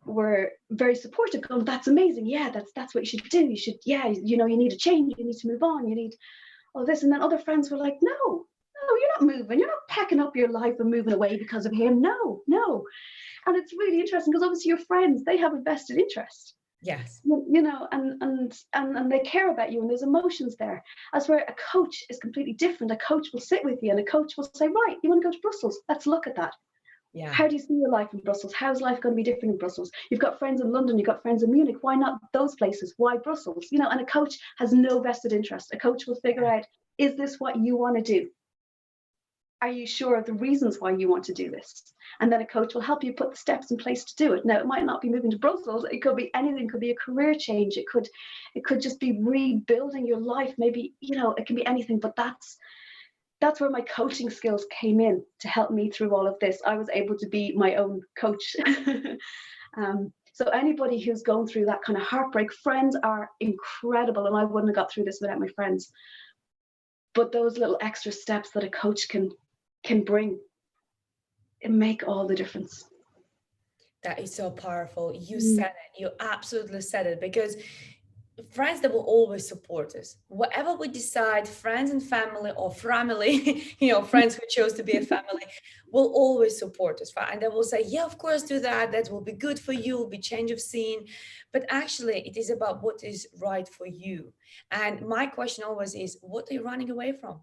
were very supportive, going, that's amazing. Yeah, that's what you should do. You should, you need a change. You need to move on. You need all this. And then other friends were like, no, you're not moving. You're not packing up your life and moving away because of him. No. And it's really interesting because obviously your friends, they have a vested interest. Yes. And they care about you, and there's emotions there. As where a coach is completely different. A coach will sit with you and a coach will say, right, you want to go to Brussels? Let's look at that. Yeah. How do you see your life in Brussels? How's life going to be different in Brussels? You've got friends in London, you've got friends in Munich. Why not those places? Why Brussels? And a coach has no vested interest. A coach will figure out, is this what you want to do? Are you sure of the reasons why you want to do this? And then a coach will help you put the steps in place to do it. Now, it might not be moving to Brussels. It could be anything. It could be a career change. It could just be rebuilding your life. Maybe, it can be anything. But that's where my coaching skills came in to help me through all of this. I was able to be my own coach. So anybody who's going through that kind of heartbreak, friends are incredible. And I wouldn't have got through this without my friends. But those little extra steps that a coach can bring, it make all the difference. That is so powerful. You said it. You absolutely said it, because friends that will always support us. Whatever we decide, friends and family, or family, friends who chose to be a family, will always support us. And they will say, yeah, of course, do that. That will be good for you, will be change of scene. But actually, it is about what is right for you. And my question always is, what are you running away from?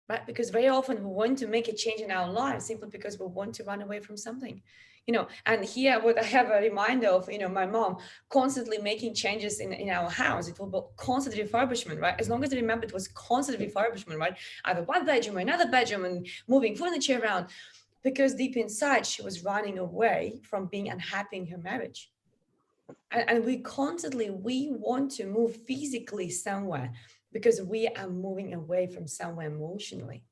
Right? Because very often we want to make a change in our lives simply because we want to run away from something. And here what I have a reminder of, my mom constantly making changes in our house. It will be constant refurbishment, right? As long as I remember, it was constant refurbishment, right? Either one bedroom or another bedroom, and moving furniture around, because deep inside she was running away from being unhappy in her marriage. And we want to move physically somewhere because we are moving away from somewhere emotionally.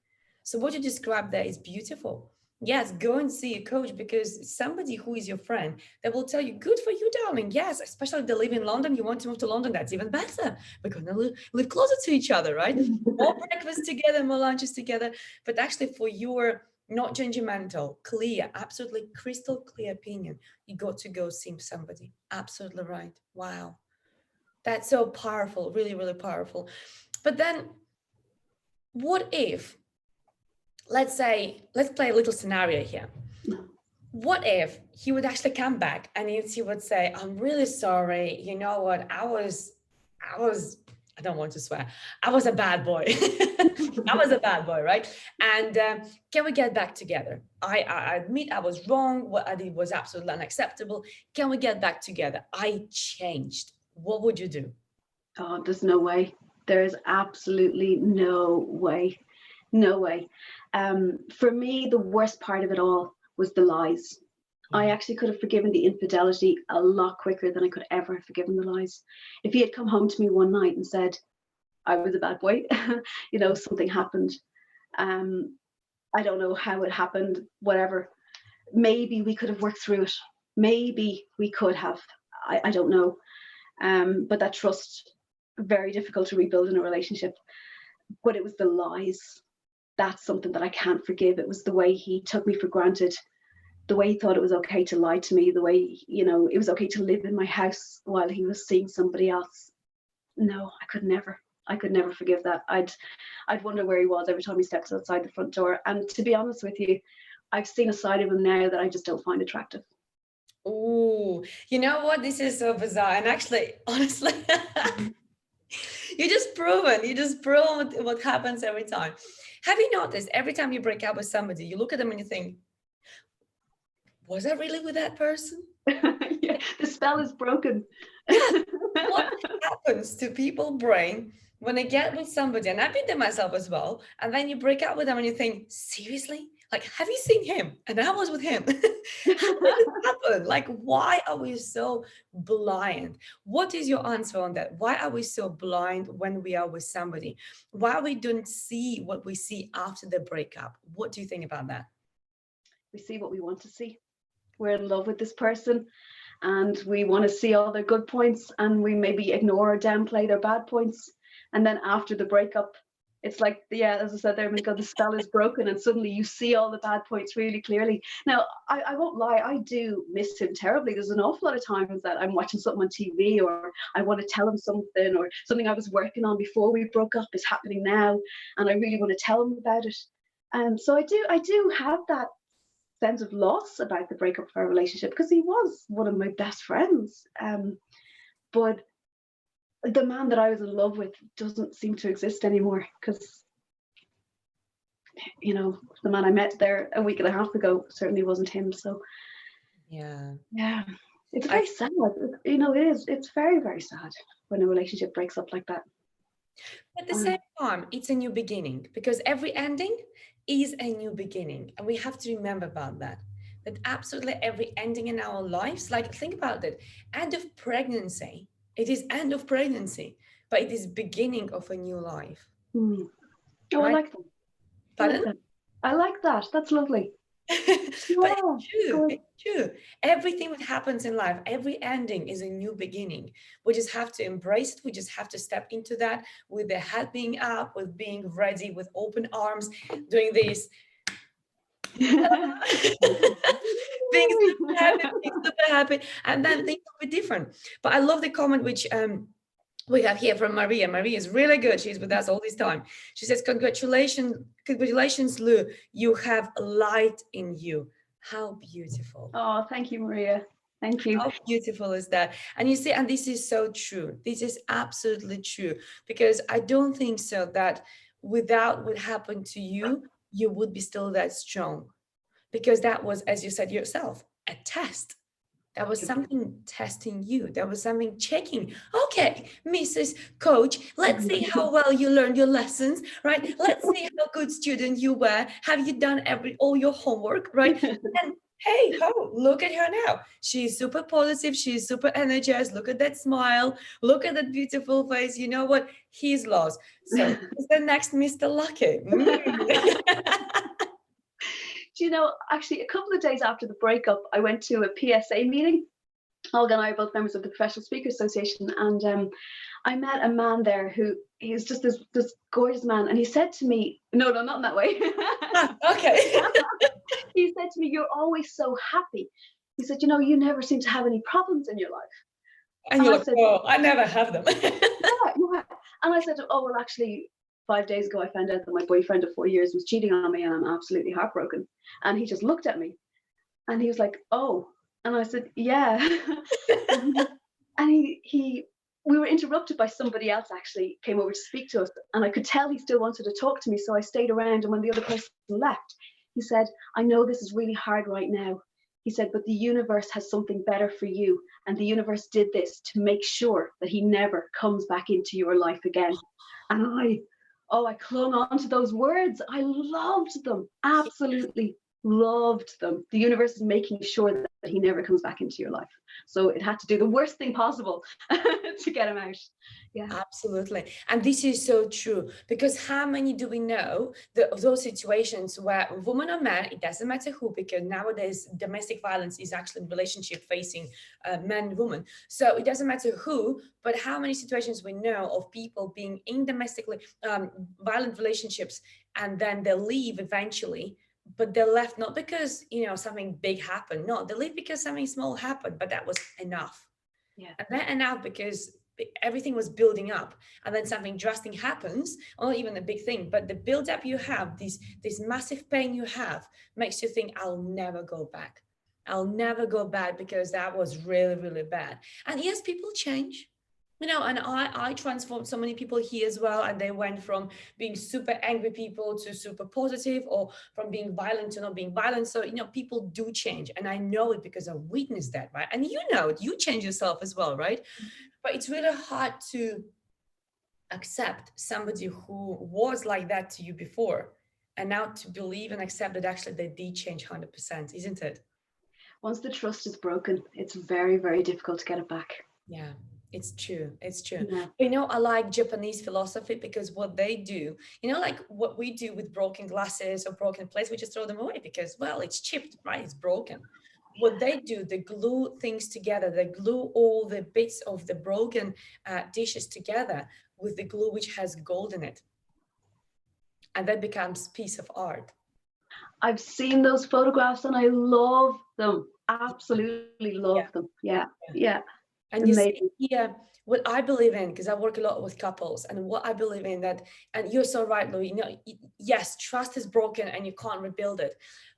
So what you described there is beautiful. Yes, go and see a coach, because somebody who is your friend that will tell you, good for you, darling. Yes, especially if they live in London, you want to move to London, that's even better. We're going to live closer to each other, right? More breakfast together, more lunches together. But actually, for your not judgmental, clear, absolutely crystal clear opinion, you got to go see somebody. Absolutely right. Wow. That's so powerful, really, really powerful. But then what if, let's say, let's play a little scenario here. What if he would actually come back and he would say, I'm really sorry. You know what? I don't want to swear. I was a bad boy. I was a bad boy, right? And can we get back together? I admit I was wrong. What I did was absolutely unacceptable. Can we get back together? I changed. What would you do? Oh, there's no way. There is absolutely no way. No way. For me, the worst part of it all was the lies. I actually could have forgiven the infidelity a lot quicker than I could ever have forgiven the lies. If he had come home to me one night and said, I was a bad boy, something happened. I don't know how it happened, whatever. Maybe we could have worked through it. Maybe we could have. I don't know. But that trust, very difficult to rebuild in a relationship. But it was the lies. That's something that I can't forgive. It was the way he took me for granted, the way he thought it was okay to lie to me, the way, it was okay to live in my house while he was seeing somebody else. No, I could never forgive that. I'd wonder where he was every time he steps outside the front door. And to be honest with you, I've seen a side of him now that I just don't find attractive. Oh, you know what? This is so bizarre. And actually, honestly, you just proven what happens every time. Have you noticed every time you break up with somebody, you look at them and you think, was I really with that person? Yeah, the spell is broken. Yeah. What happens to people's brain when they get with somebody? And I've been there myself as well. And then you break up with them and you think, seriously? Like, have you seen him? And I was with him. How did it happen? Like, why are we so blind? What is your answer on that? Why are we so blind when we are with somebody? Why we don't see what we see after the breakup? What do you think about that? We see what we want to see. We're in love with this person and we want to see all their good points, and we maybe ignore or downplay their bad points. And then after the breakup, it's like, yeah, as I said there, the spell is broken and suddenly you see all the bad points really clearly. Now, I won't lie, I do miss him terribly. There's an awful lot of times that I'm watching something on TV, or I want to tell him something, or something I was working on before we broke up is happening now, and I really want to tell him about it. So I do have that sense of loss about the breakup of our relationship, because he was one of my best friends. But the man that I was in love with doesn't seem to exist anymore, because the man I met there a week and a half ago certainly wasn't him. So Yeah. It's very sad. It is. It's very, very sad when a relationship breaks up like that. At the same time, it's a new beginning, because every ending is a new beginning. And we have to remember about that. That absolutely every ending in our lives, like think about it, end of pregnancy, it is end of pregnancy, but it is beginning of a new life. Oh, right? I like that. Pardon? I like that. That's lovely. But it's true. It's true. Everything that happens in life, every ending is a new beginning. We just have to embrace it. We just have to step into that with the head being up, with being ready, with open arms, doing this. Being super happy, and then things will be different. But I love the comment which we have here from Maria. Maria is really good. She's with us all this time. She says, congratulations, Lou. You have light in you. How beautiful. Oh, thank you, Maria. Thank you. How beautiful is that? And you see, and this is so true. This is absolutely true, because I don't think so that without what happened to you, you would be still that strong, because that was, as you said yourself, a test. That was something testing you. That was something checking. Okay, Mrs. Coach, let's see how well you learned your lessons, right? Let's see how good student you were. Have you done all your homework, right? hey, ho, look at her now. She's super positive. She's super energized. Look at that smile. Look at that beautiful face. You know what? He's lost. So who's the next Mr. Lucky? Do you know, actually, a couple of days after the breakup, I went to a PSA meeting. Olga and I are both members of the Professional Speakers Association, and I met a man there who he's just this gorgeous man, and he said to me, no, not in that way. Okay. He said to me, "You're always so happy." He said, "You know, you never seem to have any problems in your life." And And you're I like, said, oh, I never have them. "Yeah, you have." And I said, "Oh, well, actually, 5 days ago, I found out that my boyfriend of 4 years was cheating on me, and I'm absolutely heartbroken." And he just looked at me, and he was like, "Oh," and I said, "Yeah." And he we were interrupted by somebody else actually came over to speak to us, and I could tell he still wanted to talk to me, so I stayed around. And when the other person left, he said, "I know this is really hard right now." He said, "But the universe has something better for you, and the universe did this to make sure that he never comes back into your life again." And I clung on to those words. I loved them, absolutely loved them. The universe is making sure that he never comes back into your life. So it had to do the worst thing possible to get him out. Yeah. Absolutely. And this is so true, because how many do we know those situations where woman or man, it doesn't matter who, because nowadays domestic violence is actually relationship facing man and woman. So it doesn't matter who, but how many situations we know of people being in domestically violent relationships, and then they leave eventually, but they left not because, something big happened. No, they leave because something small happened, but that was enough. Yeah. And that enough because everything was building up, and then something drastic happens, or not even a big thing, but the build up you have, this massive pain you have, makes you think, I'll never go back. I'll never go back because that was really, really bad. And yes, people change. And I transformed so many people here as well, and they went from being super angry people to super positive, or from being violent to not being violent. So people do change, and I know it because I witnessed that, right? And you change yourself as well, right? But it's really hard to accept somebody who was like that to you before, and now to believe and accept that actually they did change 100%, isn't it? Once the trust is broken, it's very, very difficult to get it back. Yeah, it's true. It's true. Yeah. I like Japanese philosophy, because what they do, like what we do with broken glasses or broken plates, we just throw them away because, well, it's chipped, right? It's broken. What they do, they glue things together. They glue all the bits of the broken dishes together with the glue which has gold in it. And that becomes piece of art. I've seen those photographs and I love them. Absolutely Yeah. love them. Yeah. Yeah. And you see Amazing. here what I believe in, because I work a lot with couples, and what I believe in that, and you're so right, Louis, yes, trust is broken and you can't rebuild it.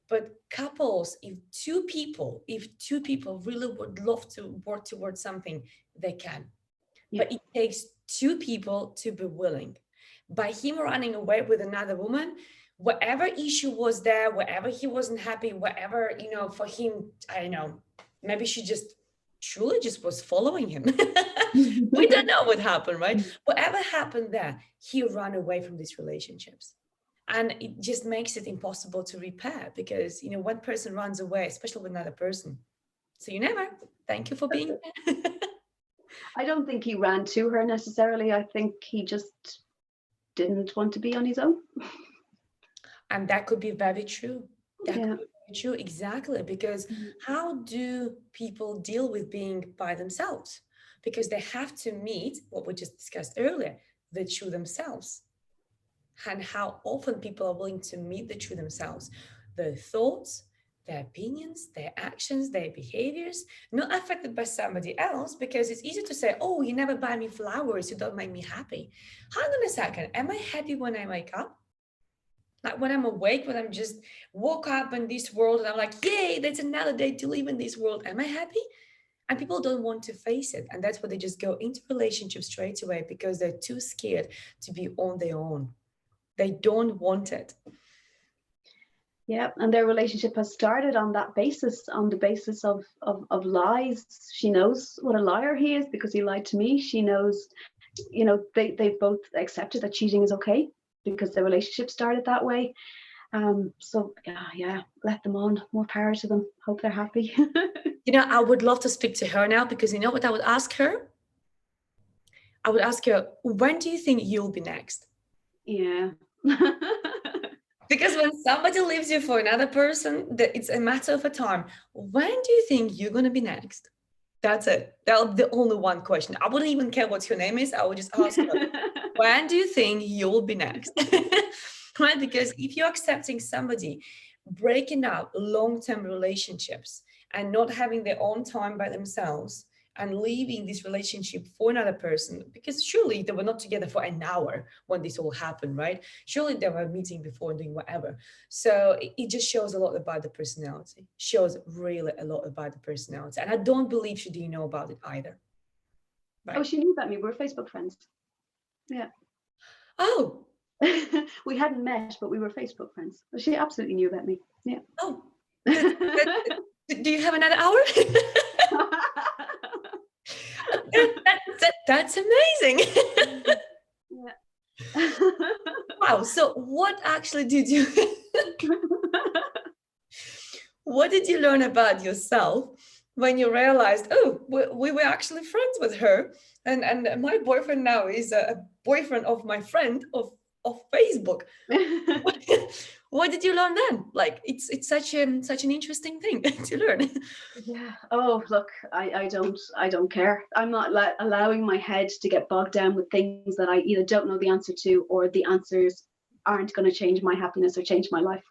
But couples, if two people really would love to work towards something, they can. Yeah. But it takes two people to be willing. By him running away with another woman, whatever issue was there, wherever he wasn't happy, whatever, for him, I don't know, maybe she just truly just was following him. We don't know what happened, right? Whatever happened there, he ran away from these relationships. And it just makes it impossible to repair, because, one person runs away, especially with another person. So you never. Thank you for being there. I don't think he ran to her necessarily. I think he just didn't want to be on his own. And that could be very true. That Yeah. could be very true, exactly. Because how do people deal with being by themselves? Because they have to meet what we just discussed earlier, the true themselves. And how often people are willing to meet the true themselves, their thoughts, their opinions, their actions, their behaviors, not affected by somebody else, because it's easy to say, oh, you never buy me flowers, you don't make me happy. Hang on a second, am I happy when I wake up? Like when I'm awake, when I'm just woke up in this world and I'm like, yay, that's another day to live in this world. Am I happy? And people don't want to face it. And that's why they just go into relationships straight away, because they're too scared to be on their own. They don't want it. Yeah, and their relationship has started on that basis, on the basis of lies. She knows what a liar he is because he lied to me. She knows, they both accepted that cheating is okay because their relationship started that way. So yeah, let them on. More power to them. Hope they're happy. I would love to speak to her now, because you know what I would ask her? I would ask her, when do you think you'll be next? Yeah. Because when somebody leaves you for another person, it's a matter of a time. When do you think you're going to be next? That's it. That'll be the only one question. I wouldn't even care what your name is. I would just ask her, when do you think you'll be next? Right? Because if you're accepting somebody breaking up long-term relationships and not having their own time by themselves and leaving this relationship for another person, because surely they were not together for an hour when this all happened, right? Surely they were meeting before and doing whatever. So it just shows a lot about the personality, shows really a lot about the personality. And I don't believe she didn't know about it either. Right? Oh, she knew about me. We're Facebook friends. Yeah. Oh. We hadn't met, but we were Facebook friends. She absolutely knew about me. Yeah. Oh. Do you have another hour? That's amazing. Yeah. Wow. So what actually did you what did you learn about yourself when you realized, oh, we were actually friends with her, and my boyfriend now is a boyfriend of my friend of Facebook? What did you learn then? Like, it's such an interesting thing to learn. Yeah. Oh, look, I don't care. I'm not allowing my head to get bogged down with things that I either don't know the answer to, or the answers aren't going to change my happiness or change my life.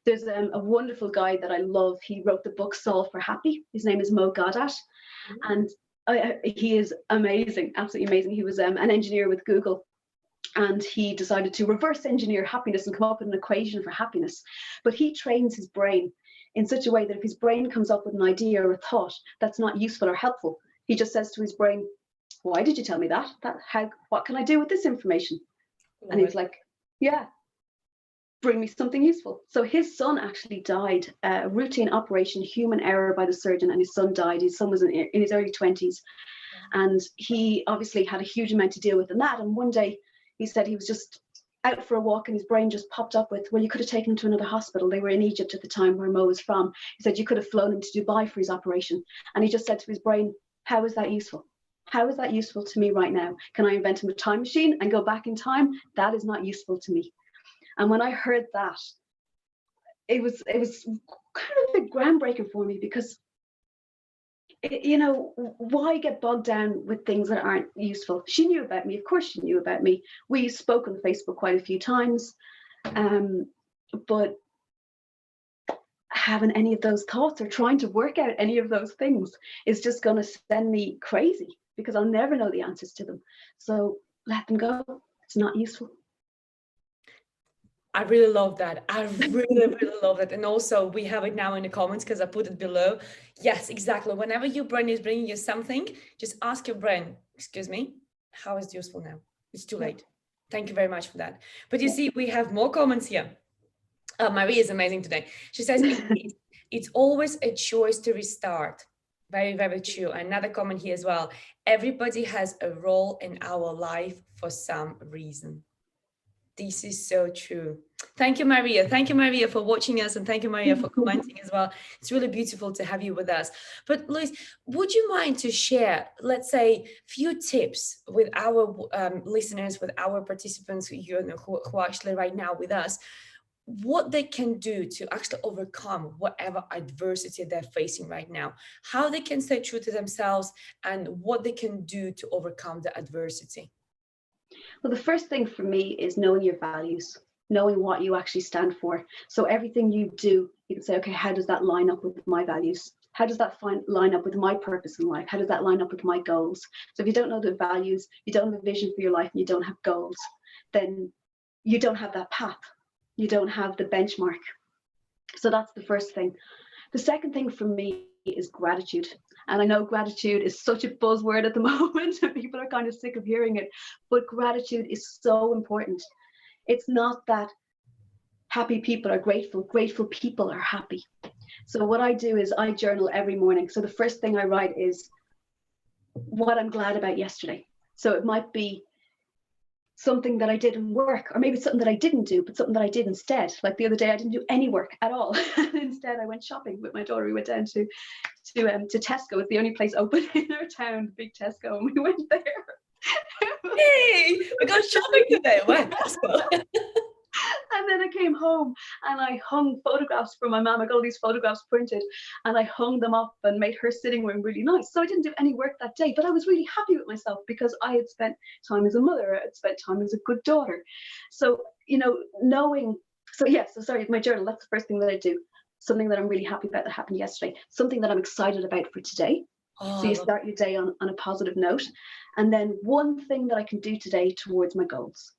There's a wonderful guy that I love. He wrote the book Solve for Happy. His name is Mo Gaudat, and he is amazing, absolutely amazing. He was an engineer with Google, and he decided to reverse engineer happiness and come up with an equation for happiness. But he trains his brain in such a way that if his brain comes up with an idea or a thought that's not useful or helpful, he just says to his brain, why did you tell me that? What can I do with this information? And he's like, yeah, bring me something useful. So his son actually died, routine operation, human error by the surgeon, and his son died. His son was in his early 20s. And he obviously had a huge amount to deal with in that. And one day he said he was just out for a walk and his brain just popped up with, well, you could have taken him to another hospital. They were in Egypt at the time, where Mo was from. He said, you could have flown him to Dubai for his operation. And he just said to his brain, how is that useful? How is that useful to me right now? Can I invent him a time machine and go back in time? That is not useful to me. And when I heard that, it was kind of a bit groundbreaking for me, because why get bogged down with things that aren't useful? She knew about me. Of course she knew about me. We spoke on Facebook quite a few times, but having any of those thoughts or trying to work out any of those things is just going to send me crazy, because I'll never know the answers to them. So let them go. It's not useful. I really love that. I really, really love it. And also we have it now in the comments, because I put it below. Yes, exactly. Whenever your brain is bringing you something, just ask your brain, excuse me, how is it useful now? It's too late. Thank you very much for that. But you see, we have more comments here. Marie is amazing today. She says, it's always a choice to restart. Very, very true. Another comment here as well. Everybody has a role in our life for some reason. This is so true. Thank you, Maria. Thank you, Maria, for watching us, and thank you, Maria, for commenting as well. It's really beautiful to have you with us. But Louise, would you mind to share, let's say, few tips with our listeners, with our participants who are actually right now with us, what they can do to actually overcome whatever adversity they're facing right now, how they can stay true to themselves, and what they can do to overcome the adversity? Well, the first thing for me is knowing your values, knowing what you actually stand for. So everything you do, you can say, okay, how does that line up with my values? How does that line up with my purpose in life? How does that line up with my goals? So if you don't know the values, you don't have a vision for your life, and you don't have goals, then you don't have that path. You don't have the benchmark. So that's the first thing. The second thing for me is gratitude. And I know gratitude is such a buzzword at the moment, and people are kind of sick of hearing it, but gratitude is so important. It's not that happy people are grateful. Grateful people are happy. So what I do is I journal every morning. So the first thing I write is what I'm glad about yesterday. So it might be something that I did in work, or maybe something that I didn't do, but something that I did instead. Like the other day, I didn't do any work at all. Instead, I went shopping with my daughter. We went down to Tesco. It's the only place open in our town, big Tesco, and we went there. Hey, we got shopping today. Wow, Tesco. And then I came home and I hung photographs for my mum. I got all these photographs printed and I hung them up and made her sitting room really nice. So I didn't do any work that day, but I was really happy with myself because I had spent time as a mother. I had spent time as a good daughter. So, knowing, sorry, my journal, that's the first thing that I do. Something that I'm really happy about that happened yesterday. Something that I'm excited about for today. So you start your day on a positive note. And then one thing that I can do today towards my goals.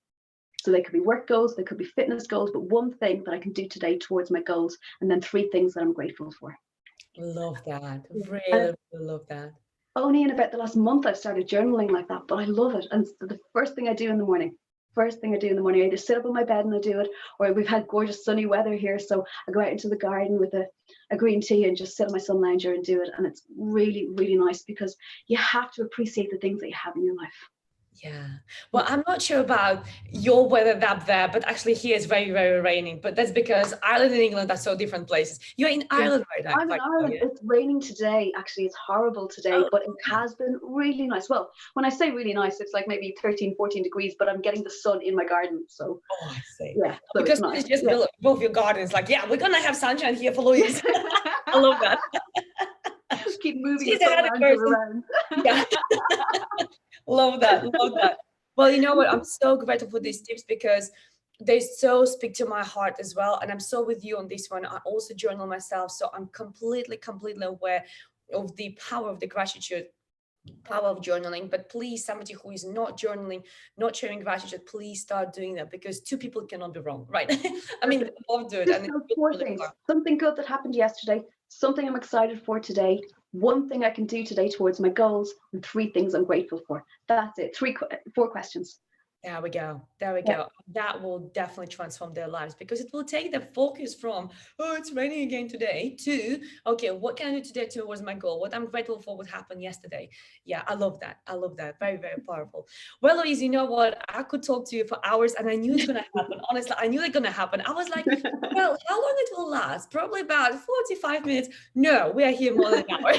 So they could be work goals, they could be fitness goals, but one thing that I can do today towards my goals, and then 3 things that I'm grateful for. Love that. Really love that. Only in about the last month I've started journaling like that, but I love it. And the first thing I do in the morning, I either sit up in my bed and I do it, or we've had gorgeous sunny weather here, so I go out into the garden with a green tea and just sit on my sun lounger and do it. And it's really, really nice because you have to appreciate the things that you have in your life. Yeah. Well, I'm not sure about your weather up there, but actually here it's very, very raining. But that's because Ireland and England are so different places. You're in Ireland right now. I'm in Ireland. It's raining today. Actually, it's horrible today, but it has been really nice. Well, when I say really nice, it's like maybe 13, 14 degrees, but I'm getting the sun in my garden. So, I see. Yeah. So because it's nice. It's just both your gardens. Like, we're going to have sunshine here for Louise. I love that. Keep moving the sun around. Yeah. Love that. Well, you know what? I'm so grateful for these tips because they so speak to my heart as well. And I'm so with you on this one. I also journal myself. So I'm completely aware of the power of the gratitude, power of journaling. But please, somebody who is not journaling, not sharing gratitude, please start doing that because 2 people cannot be wrong, right? I mean, both do it. And 4 things. Something good that happened yesterday, something I'm excited for today, 1 thing I can do today towards my goals, and 3 things I'm grateful for. That's it. 4 questions. There we go. That will definitely transform their lives because it will take the focus from, it's raining again today, to, okay, what can I do today towards my goal? What I'm grateful for what happened yesterday. Yeah, I love that. Very, very powerful. Well, Louise, you know what? I could talk to you for hours and I knew it's going to happen. Honestly, I knew it's going to happen. I was like, well, how long it will last? Probably about 45 minutes. No, we are here more than an hour.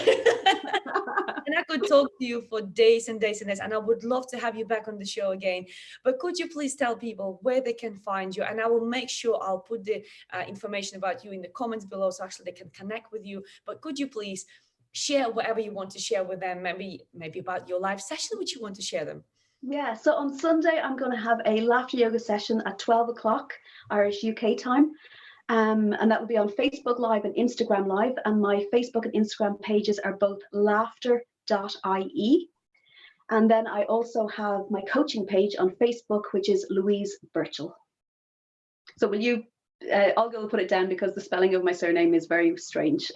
And I could talk to you for days and days and days. And I would love to have you back on the show again. But could you please tell people where they can find you? And I will make sure I'll put the information about you in the comments below so actually they can connect with you. But could you please share whatever you want to share with them, maybe about your live session, which you want to share them? Yeah, so on Sunday, I'm going to have a laughter yoga session at 12 o'clock Irish UK time. And that will be on Facebook Live and Instagram Live. And my Facebook and Instagram pages are both laughter.ie. And then I also have my coaching page on Facebook, which is Louise Burchall. So will you, Olga will put it down because the spelling of my surname is very strange.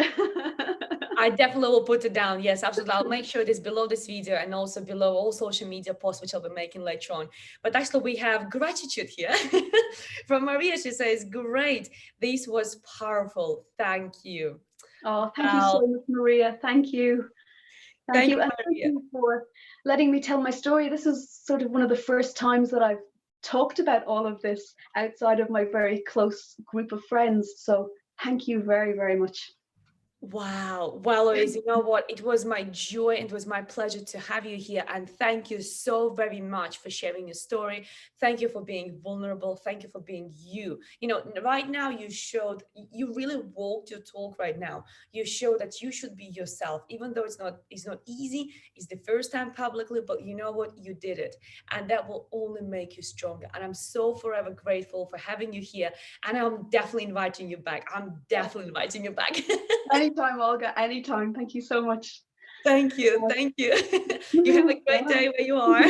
I definitely will put it down. Yes, absolutely. I'll make sure it is below this video and also below all social media posts, which I'll be making later on. But actually we have gratitude here from Maria. She says, great. This was powerful. Thank you. Oh, thank you so much, Maria. Thank you. Thank you. And thank you for letting me tell my story. This is sort of one of the first times that I've talked about all of this outside of my very close group of friends. So thank you very, very much. Wow. Well, Louise, you know what? It was my joy and it was my pleasure to have you here. And thank you so very much for sharing your story. Thank you for being vulnerable. Thank you for being you. You know, right now you you really walked your talk right now. You show that you should be yourself, even though it's not easy. It's the first time publicly, but you know what? You did it. And that will only make you stronger. And I'm so forever grateful for having you here. And I'm definitely inviting you back. Anytime, Olga, anytime. Thank you so much. Thank you. You have a great day where you are.